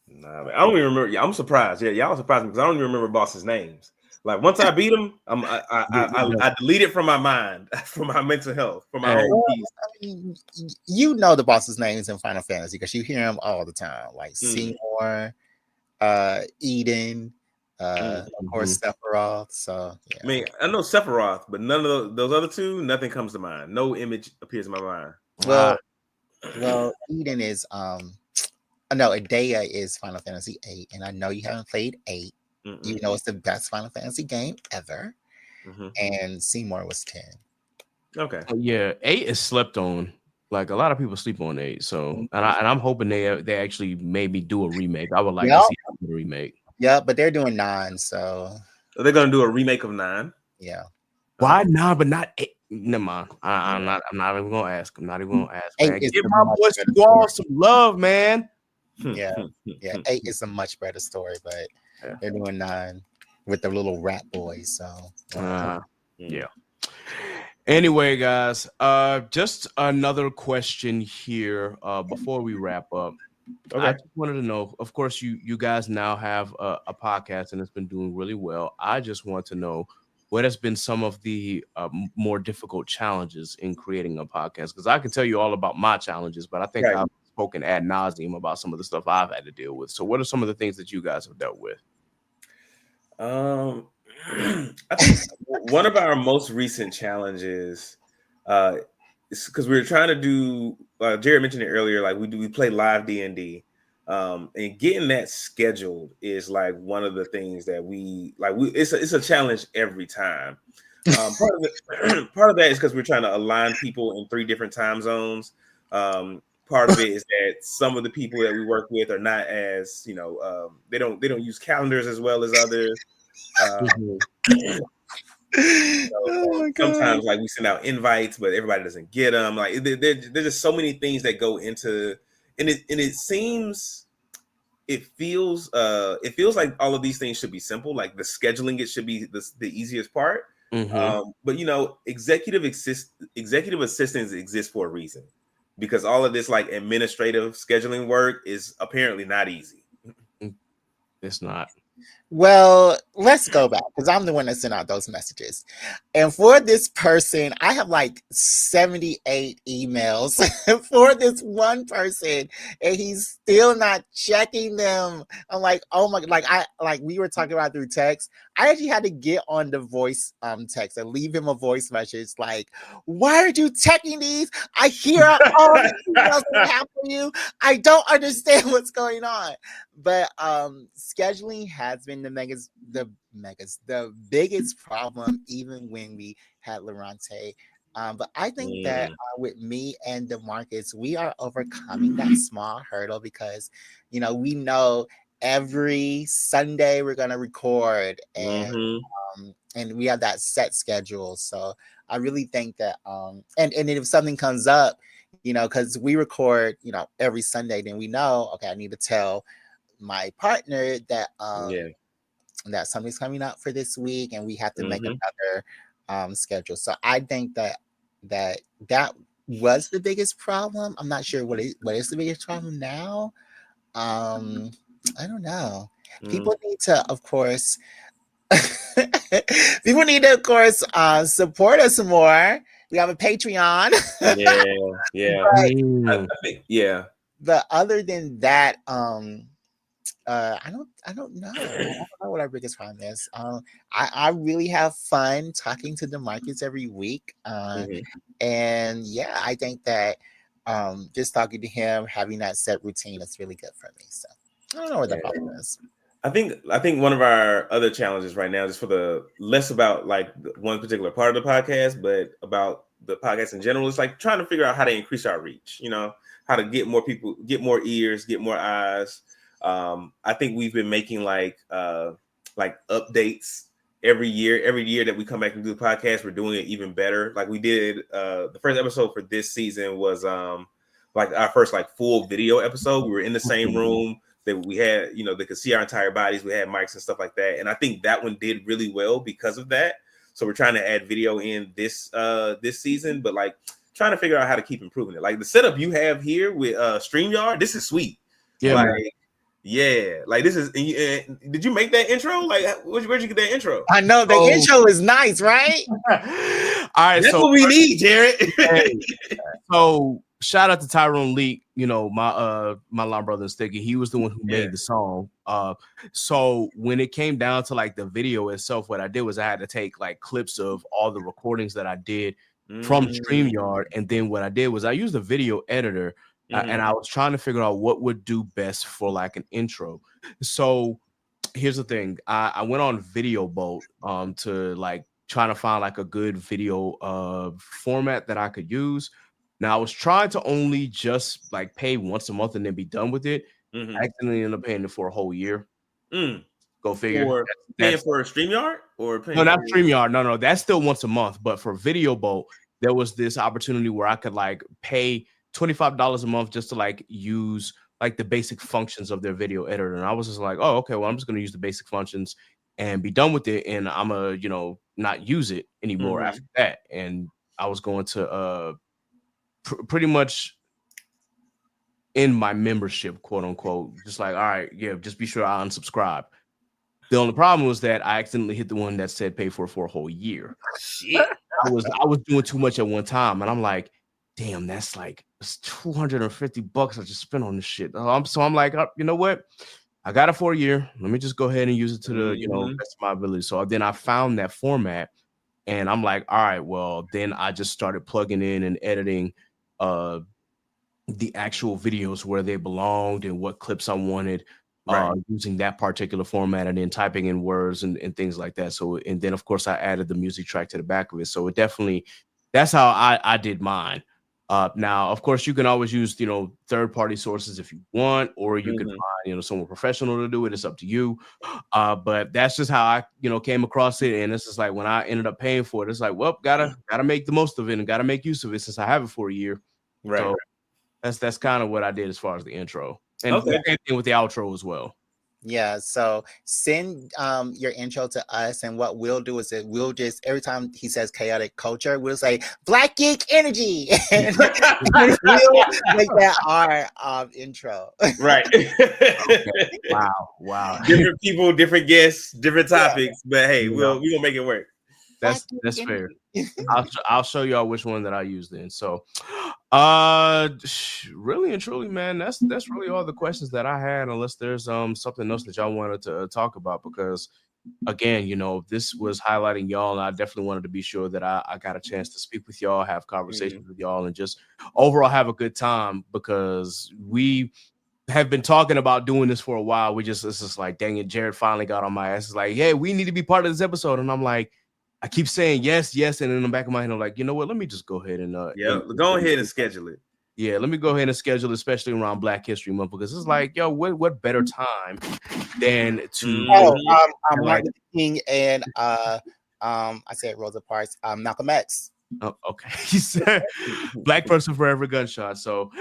Nah, man, I don't even remember. Yeah, I'm surprised. Yeah, y'all surprised me because I don't even remember bosses' names. Like once I beat him, I delete it from my mind, from my mental health, from my own peace. I mean, you know the boss's names in Final Fantasy because you hear them all the time, like Seymour, Eden, of course Sephiroth. So yeah. I mean, I know Sephiroth, but none of those other two, nothing comes to mind. No image appears in my mind. Well, Eden is no, Adea is Final Fantasy 8, and I know you haven't played 8. You know it's the best Final Fantasy game ever, and Seymour was 10. Okay, yeah, 8 is slept on. Like a lot of people sleep on 8. So, and I'm hoping they actually maybe do a remake. I would like to see a remake. Yeah, but they're doing 9, so they're gonna do a remake of 9. Yeah. Why 9, but not 8? Never mind. I'm not even gonna ask. I'm not even gonna ask. Man. Give my boys Squall some love, man. Yeah. 8 is a much better story, but they're doing 9 with the little rat boys. So yeah. Anyway, guys, just another question here before we wrap up. Okay. I just wanted to know, of course, you guys now have a podcast and it's been doing really well. I just want to know what has been some of the more difficult challenges in creating a podcast, because I can tell you all about my challenges, but I think I've spoken ad nauseum about some of the stuff I've had to deal with. So what are some of the things that you guys have dealt with? I think one of our most recent challenges is because we were trying to do, Jared mentioned it earlier, like we play live D&D, and getting that scheduled is like one of the things that it's a challenge every time. Part of that is because we're trying to align people in 3 different time zones. Part of it is that some of the people that we work with are not as, they don't use calendars as well as others. Sometimes like we send out invites, but everybody doesn't get them. Like there's just so many things that go into, and it seems, it feels like all of these things should be simple. Like the scheduling, it should be the easiest part. But executive assistants exist for a reason, because all of this like administrative scheduling work is apparently not easy. It's not. Well, let's go back because I'm the one that sent out those messages. And for this person, I have like 78 emails for this one person, and he's still not checking them. I'm like, oh my, like we were talking about through text. I actually had to get on the voice text and leave him a voice message like, why are you checking these? I hear all the emails that have for you. I don't understand what's going on. But scheduling has been the biggest problem, even when we had Lorante. But I think that with me and D'Marcus, we are overcoming that small hurdle because, we know every Sunday we're gonna record, and we have that set schedule. So I really think that and if something comes up, because we record, every Sunday, then we know, okay, I need to tell my partner that that something's coming up for this week, and we have to make another schedule. So I think that was the biggest problem. I'm not sure what is the biggest problem now. I don't know. People need to, of course, support us more. We have a Patreon. Yeah. I think, yeah. But other than that, I don't know. I don't know what our biggest problem is. I really have fun talking to DeMarcus every week. And yeah, I think that just talking to him, having that set routine is really good for me. So I don't know what the problem is. I think one of our other challenges right now is for the less about like one particular part of the podcast, but about the podcast in general. It's like trying to figure out how to increase our reach, how to get more people, get more ears, get more eyes. I think we've been making like updates every year that we come back and do the podcast. We're doing it even better. Like we did the first episode for this season was like our first like full video episode. We were in the same room. That we had, they could see our entire bodies. We had mics and stuff like that. And I think that one did really well because of that. So we're trying to add video in this season, but like trying to figure out how to keep improving it. Like the setup you have here with StreamYard, this is sweet. Yeah, like this is. Did you make that intro? Like, where'd you get that intro? I know the intro is nice, right? All right, that's what we need, Jared. So shout out to Tyrone Leak, my line brother and Sticky. He was the one who made the song. So when it came down to like the video itself, what I did was I had to take like clips of all the recordings that I did from StreamYard, and then what I did was I used a video editor. And I was trying to figure out what would do best for like an intro. So here's the thing. I went on Video Boat to like trying to find like a good video format that I could use. Now I was trying to only just like pay once a month and then be done with it. I accidentally ended up paying it for a whole year. Go figure. Paying for a StreamYard or paying not StreamYard. No, that's still once a month. But for Video Boat, there was this opportunity where I could like pay $25 a month just to like use like the basic functions of their video editor. And I was just like, oh, okay, well, I'm just going to use the basic functions and be done with it. And I'm going to, not use it anymore after that. And I was going to pretty much end my membership, quote unquote. Just like, all right, yeah, just be sure I unsubscribe. The only problem was that I accidentally hit the one that said pay for a whole year. Shit. I was doing too much at one time. And I'm like, damn, that's like it's $250 I just spent on this shit. So I'm like, you know what? I got it for a year. Let me just go ahead and use it to the best of my ability. So then I found that format, and I'm like, all right, well, then I just started plugging in and editing the actual videos where they belonged and what clips I wanted, using that particular format, and then typing in words and things like that. So, and then of course I added the music track to the back of it. So it definitely, that's how I did mine. Now, of course, you can always use, third-party sources if you want, or you can find, someone professional to do it. It's up to you. But that's just how I, came across it. And it's just like when I ended up paying for it, it's like, well, gotta make the most of it and gotta make use of it since I have it for a year. Right. So that's kind of what I did as far as the intro, and the same thing with the outro as well. Yeah, so send your intro to us, and what we'll do is that we'll just, every time he says chaotic culture, we'll say Black Geek Energy, and we'll make that our intro. Right. Wow. Different people, different guests, different topics, but hey, we're gonna make it work. That's fair. I'll show y'all which one that I used then. So really and truly, man, that's really all the questions that I had, unless there's something else that y'all wanted to talk about, because again, this was highlighting y'all, and I definitely wanted to be sure that I got a chance to speak with y'all, have conversations with y'all, and just overall have a good time, because we have been talking about doing this for a while. It's just like, dang it, Jared finally got on my ass. It's like, hey, we need to be part of this episode. And I'm like, I keep saying yes, and in the back of my head, I'm like, you know what? Let me just go ahead and go ahead and schedule it. Yeah, let me go ahead and schedule it, especially around Black History Month, because it's like, yo, what better time than to Martin Luther King and I said Rosa Parks, Malcolm X. Oh, okay. He said Black person for every gunshot. So,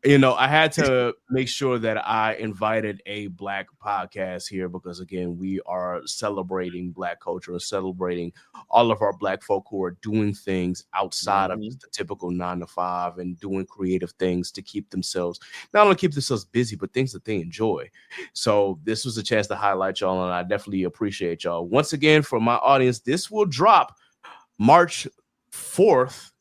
I had to make sure that I invited a Black podcast here, because again, we are celebrating Black culture and celebrating all of our Black folk who are doing things outside of just the typical 9-to-5 and doing creative things to keep themselves, not only keep themselves busy, but things that they enjoy. So this was a chance to highlight y'all, and I definitely appreciate y'all. Once again, for my audience, this will drop March 4th,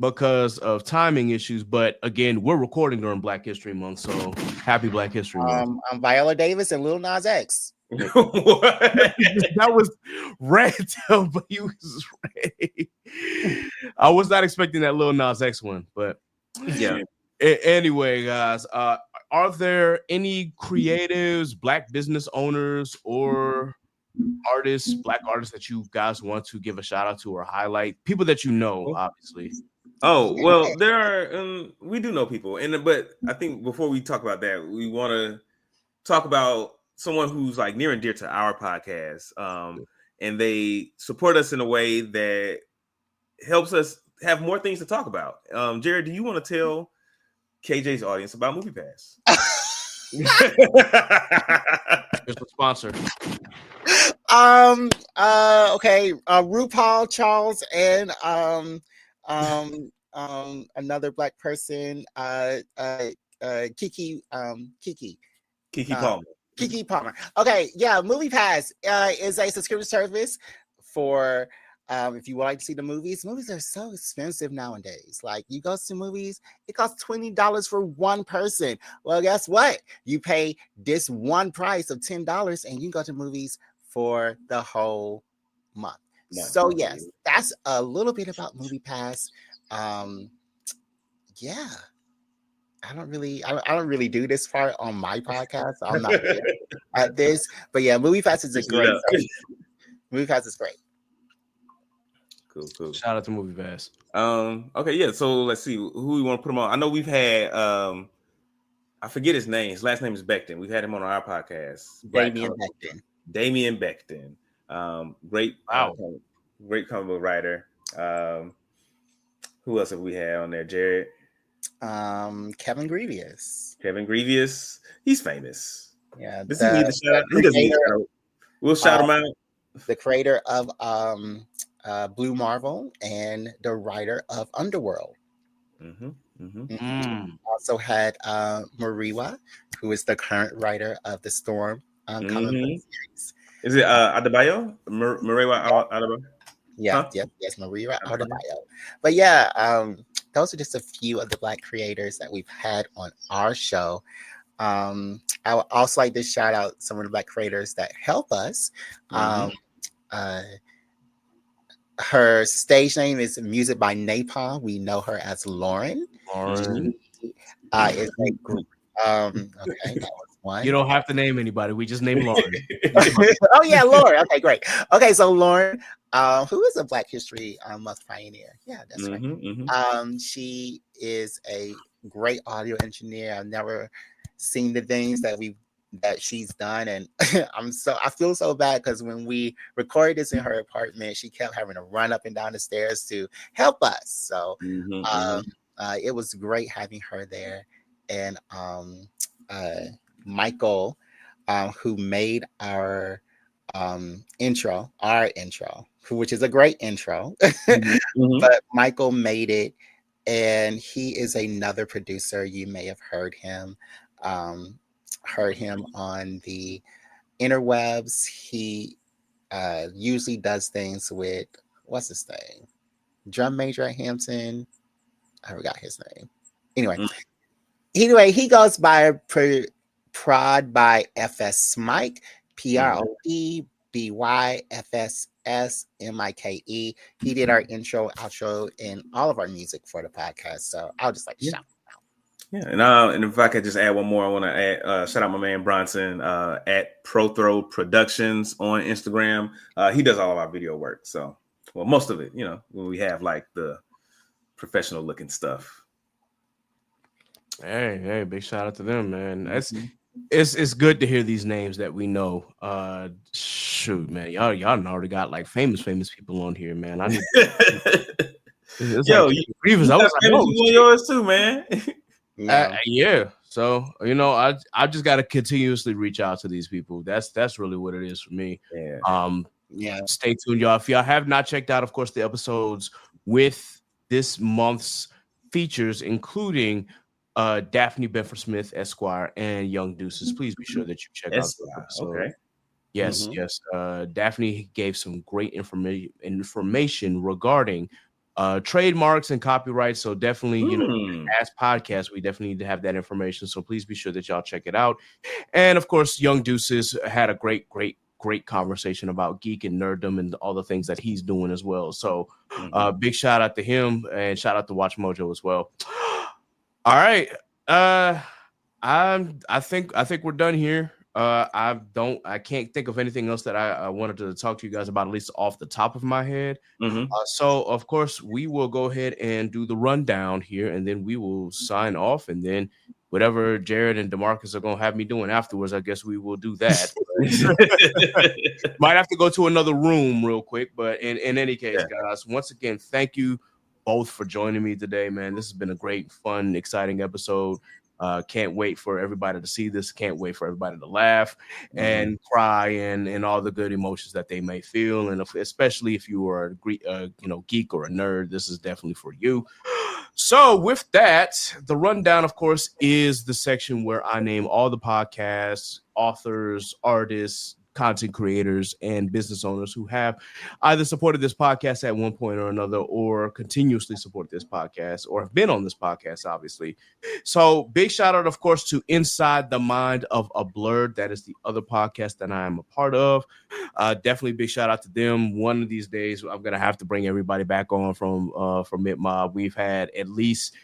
because of timing issues. But again, we're recording during Black History Month, so happy Black History Month. I'm Viola Davis and Lil Nas X. That was random, but he was ready. I was not expecting that Lil Nas X one, but Yeah. Anyway, guys, are there any creatives, Black business owners, or artists, Black artists that you guys want to give a shout out to or highlight? People that you know, obviously. Oh, well, there are we do know people, but I think before we talk about that, we want to talk about someone who's like near and dear to our podcast, and they support us in a way that helps us have more things to talk about. Jared, do you want to tell KJ's audience about MoviePass? It's a sponsor. Okay. RuPaul, Charles, and another Black person, Kiki Palmer. Kiki Palmer. Okay, yeah, MoviePass is a subscription service for if you would like to see the movies. Movies are so expensive nowadays. Like, you go to movies, it costs $20 for one person. Well, guess what? You pay this one price of $10 and you can go to movies for the whole month. So yes, that's a little bit about MoviePass. Yeah. I don't really do this part on my podcast. So I'm not good at this, but yeah, MoviePass is a great. MoviePass is great. Cool. Shout out to MoviePass. Okay, yeah. So let's see who we want to put him on. I know we've had. I forget his name. His last name is Becton. We've had him on our podcast. Damian Becton. Great. Wow. Great comic book writer. Who else have we had on there? Jared. Kevin Grievous. He's famous. Yeah. Does he need a shout out? He doesn't need a shout out. We'll shout him out. The creator of Blue Marvel and the writer of Underworld. Also had Mariwa, who is the current writer of the Storm comic book series. Is it Adebayo? Mariwa Adebayo? Yeah, yes, Mariwa Adebayo. But yeah, those are just a few of the Black creators that we've had on our show. I would also like to shout out some of the Black creators that help us. Her stage name is Music by Napalm. We know her as Lauren. Okay, that was one. You don't have to name anybody. We just name Lauren. Oh yeah, Lauren. Okay, great. Okay, so Lauren, who is a Black History Month pioneer. Yeah, that's right. She is a great audio engineer. I've never seen the things that she's done, and I feel so bad because when we recorded this in her apartment, she kept having to run up and down the stairs to help us. So it was great having her there, and Michael, who made our intro, which is a great intro, but Michael made it, and he is another producer. You may have heard him on the interwebs. He usually does things with, what's his name? Drum major at Hampton. I forgot his name. Anyway, he goes by Prod by FS Mike, PRODBYFSSMIKE. He did our intro, outro, and all of our music for the podcast. So I'll just shout him out. Yeah, and if I could just add one more, I want to add shout out my man Bronson at Prothrow Productions on Instagram. He does all of our video work. So, well, most of it, when we have like the professional looking stuff. Hey, big shout out to them, man. It's good to hear these names that we know. Shoot, man, y'all already got like famous people on here, man. I need. Yo, Grievous, I was like, one yours too, man. Yeah. So I just got to continuously reach out to these people. That's really what it is for me. Yeah. Stay tuned, y'all. If y'all have not checked out, of course, the episodes with this month's features, including Daphne Bedford Smith, Esquire, and Young Deuces, please be sure that you check out. Okay. Yes. Daphne gave some great information regarding trademarks and copyrights. So definitely, Hmm. as podcasts, we definitely need to have that information. So please be sure that y'all check it out. And of course, Young Deuces had a great conversation about geek and nerddom and all the things that he's doing as well. So big shout out to him and shout out to Watch Mojo as well. All right. I think we're done here. I can't think of anything else that I wanted to talk to you guys about, at least off the top of my head. So of course we will go ahead and do the rundown here, and then we will sign off, and then whatever Jared and DeMarcus are gonna have me doing afterwards, I guess we will do that. Might have to go to another room real quick, but in any case, guys, once again, thank you both for joining me today, man. This has been a great, fun, exciting episode. Can't wait for everybody to see this. Can't wait for everybody to laugh and cry and all the good emotions that they may feel. And especially if you are a geek or a nerd, this is definitely for you. So with that, the rundown, of course, is the section where I name all the podcasts, authors, artists, content creators, and business owners who have either supported this podcast at one point or another, or continuously support this podcast, or have been on this podcast, obviously. So big shout out, of course, to Inside the Mind of a Blurred. That is the other podcast that I am a part of. Definitely big shout out to them. One of these days, I'm gonna have to bring everybody back on from Mid Mob. We've had at least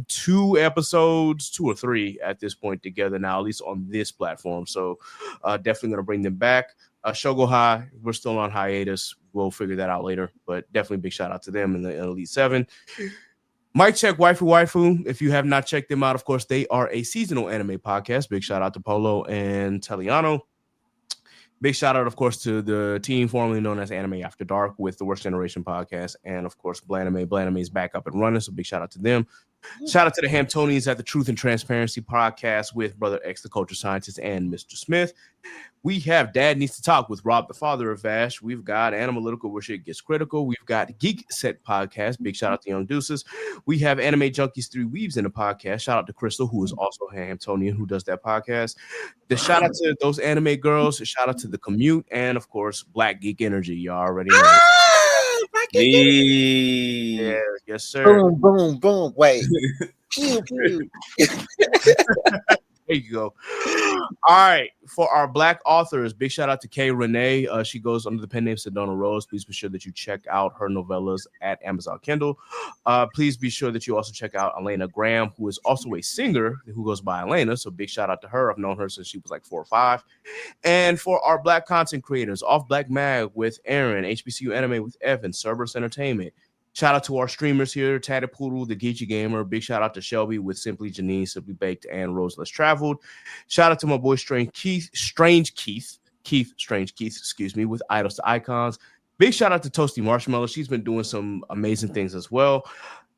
2 episodes, 2 or 3 at this point together now, at least on this platform. So definitely gonna bring them back. Shogo High, we're still on hiatus. We'll figure that out later, but definitely big shout out to them in the Elite 7. Mic Check Waifu. If you have not checked them out, of course, they are a seasonal anime podcast. Big shout out to Polo and Teliano. Big shout out, of course, to the team formerly known as Anime After Dark with the Worst Generation podcast. And, of course, Blanime. Blanime is back up and running, so big shout out to them. Shout out to the Hamptonians at the Truth and Transparency podcast with Brother X, the Culture Scientist, and Mr. Smith. We have Dad Needs to Talk with Rob, the father of Vash. We've got Analytical, where shit gets critical. We've got Geek Set Podcast. Big shout out to Young Deuces. We have Anime Junkies 3 Weaves in the podcast. Shout out to Crystal, who is also a Hamptonian, who does that podcast. The shout out to those anime girls. Shout out to The Commute. And, of course, Black Geek Energy. Y'all already know. Yeah, yes, sir. Boom, boom, boom. Wait. Pew, pew. There you go. All right. For our Black authors, big shout out to Kay Renee. She goes under the pen name Sedona Rose. Please be sure that you check out her novellas at Amazon Kindle. Please be sure that you also check out Elena Graham, who is also a singer who goes by Elena. So big shout out to her. I've known her since she was like 4 or 5. And for our Black content creators, Off Black Mag with Aaron, HBCU Anime with Evan, Cerberus Entertainment. Shout out to our streamers here, Tatted Poodle, the Geechee Gamer. Big shout out to Shelby with Simply Janine, Simply Baked, and Rose Less Traveled. Shout out to my boy Strange Keith, excuse me, with Idols to Icons. Big shout out to Toasty Marshmallow. She's been doing some amazing things as well.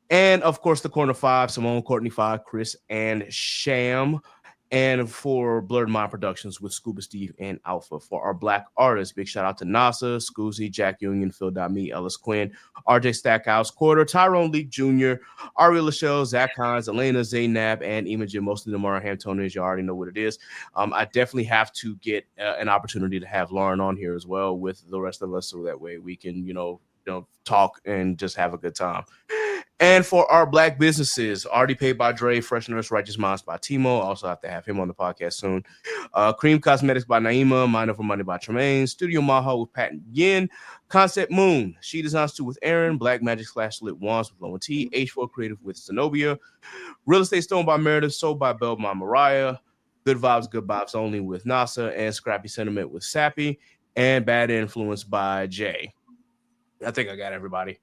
And of course, the Corner 5, Simone, Courtney 5, Chris, and Sham. And for Blurred Mind Productions with Scuba Steve and Alpha. For our Black artists, big shout out to NASA, Scoozy, Jack Union, Phil.me, Ellis Quinn, RJ Stackhouse, Quarter, Tyrone Leak Jr., Ari Lachelle, Zach Hines, Elena Zaynab, and Imogen. Most of them are Hamptonians. You already know what it is. I definitely have to get an opportunity to have Lauren on here as well with the rest of us, so that way we can, talk and just have a good time. And for our Black businesses, Already Paid by Dre, Fresheners, Righteous Minds by Timo. Also have to have him on the podcast soon. Cream Cosmetics by Naima, Mind Over Money by Tremaine, Studio Maha with Pat Yin, Concept Moon, She Designs 2 with Aaron, Black Magic / Lit Wands with Lowen T, H4 Creative with Zenobia, Real Estate Stone by Meredith, Sold by Bell by Mariah, Good Vibes Only with NASA, and Scrappy Sentiment with Sappy, and Bad Influence by Jay. I think I got everybody.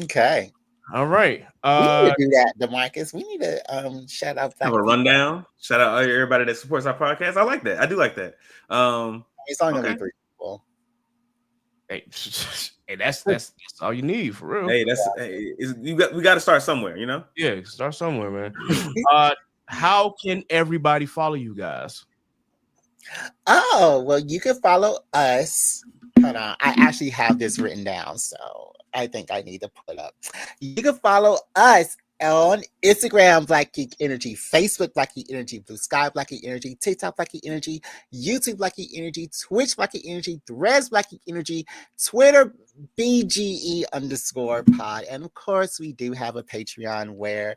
Okay. All right. We need to do that, DeMarcus. We need to shout out. Have a rundown. Shout out everybody that supports our podcast. I like that. I do like that. It's only gonna be 3 people. Hey, that's all you need for real. Hey, we got to start somewhere, Yeah, start somewhere, man. How can everybody follow you guys? Oh, well, you can follow us. Hold on, I actually have this written down, so I think I need to pull it up. You can follow us on Instagram, Black Geek Energy, Facebook, Black Geek Energy, Blue Sky, Black Geek Energy, TikTok, Black Geek Energy, YouTube, Black Geek Energy, Twitch, Black Geek Energy, Threads, Black Geek Energy, Twitter, BGE_pod. And of course, we do have a Patreon where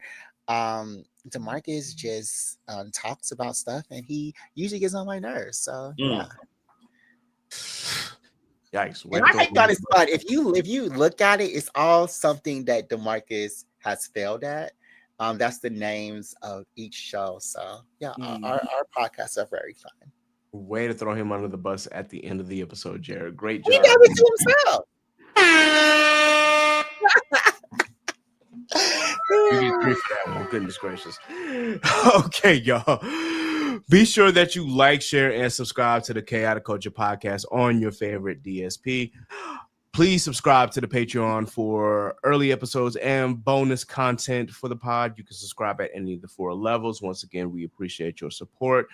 DeMarcus just talks about stuff, and he usually gets on my nerves. So, yeah. Yikes. And I think that is fun. If you look at it, it's all something that DeMarcus has failed at. That's the names of each show. So yeah, our podcasts are very fun. Way to throw him under the bus at the end of the episode, Jared. Great job. He did it to himself. You get 3 for that one. Goodness gracious. Okay, y'all. Be sure that you like, share, and subscribe to the Chaotic Culture Podcast on your favorite DSP. Please subscribe to the Patreon for early episodes and bonus content for the pod. You can subscribe at any of the 4 levels. Once again, we appreciate your support.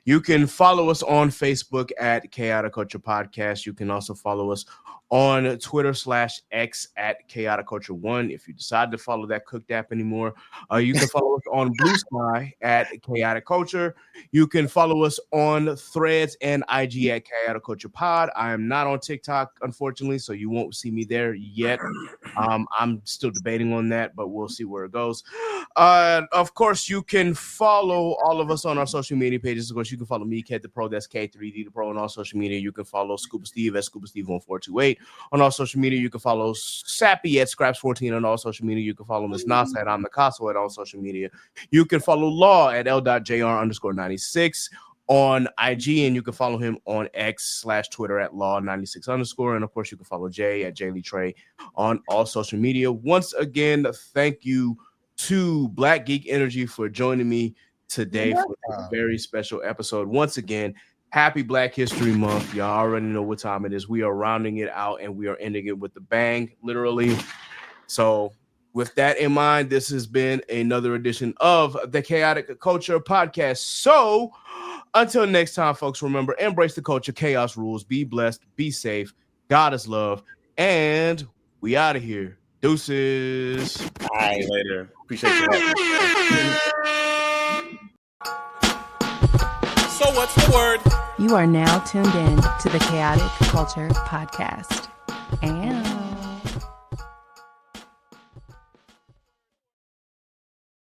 You can follow us on Facebook at Chaotic Culture Podcast. You can also follow us on Twitter/X at Chaotic Culture 1. If you decide to follow that Cooked app anymore, you can follow us on Blue Sky at Chaotic Culture. You can follow us on Threads and IG at Chaotic Culture Pod. I am not on TikTok, unfortunately, so you won't see me there yet. I'm still debating on that, but we'll see where it goes. Of course, you can follow all of us on our social media pages. Of course, you can follow me, Ked the Pro, that's K3D the Pro, on all social media. You can follow Scuba Steve at Scuba Steve 1428 on all social media. You can follow Sappy at Scraps14 on all social media. You can follow Miss Nasa at I'm the Castle at all social media. You can follow Law at L.JR_96 on IG, and you can follow him on X/Twitter at Law96_. And of course, you can follow Jay at Jaylee Trey on all social media. Once again, thank you to Black Geek Energy for joining me today for a very special episode. Once again, happy Black History Month. Y'all already know what time it is. We are rounding it out and we are ending it with a bang, literally. So with that in mind, this has been another edition of the Chaotic Culture Podcast. So until next time, folks, remember, embrace the culture, chaos rules, be blessed, be safe, God is love, and we out of here. Deuces. Bye. See you later. Appreciate you having me. So what's the word? You are now tuned in to the Chaotic Culture Podcast. And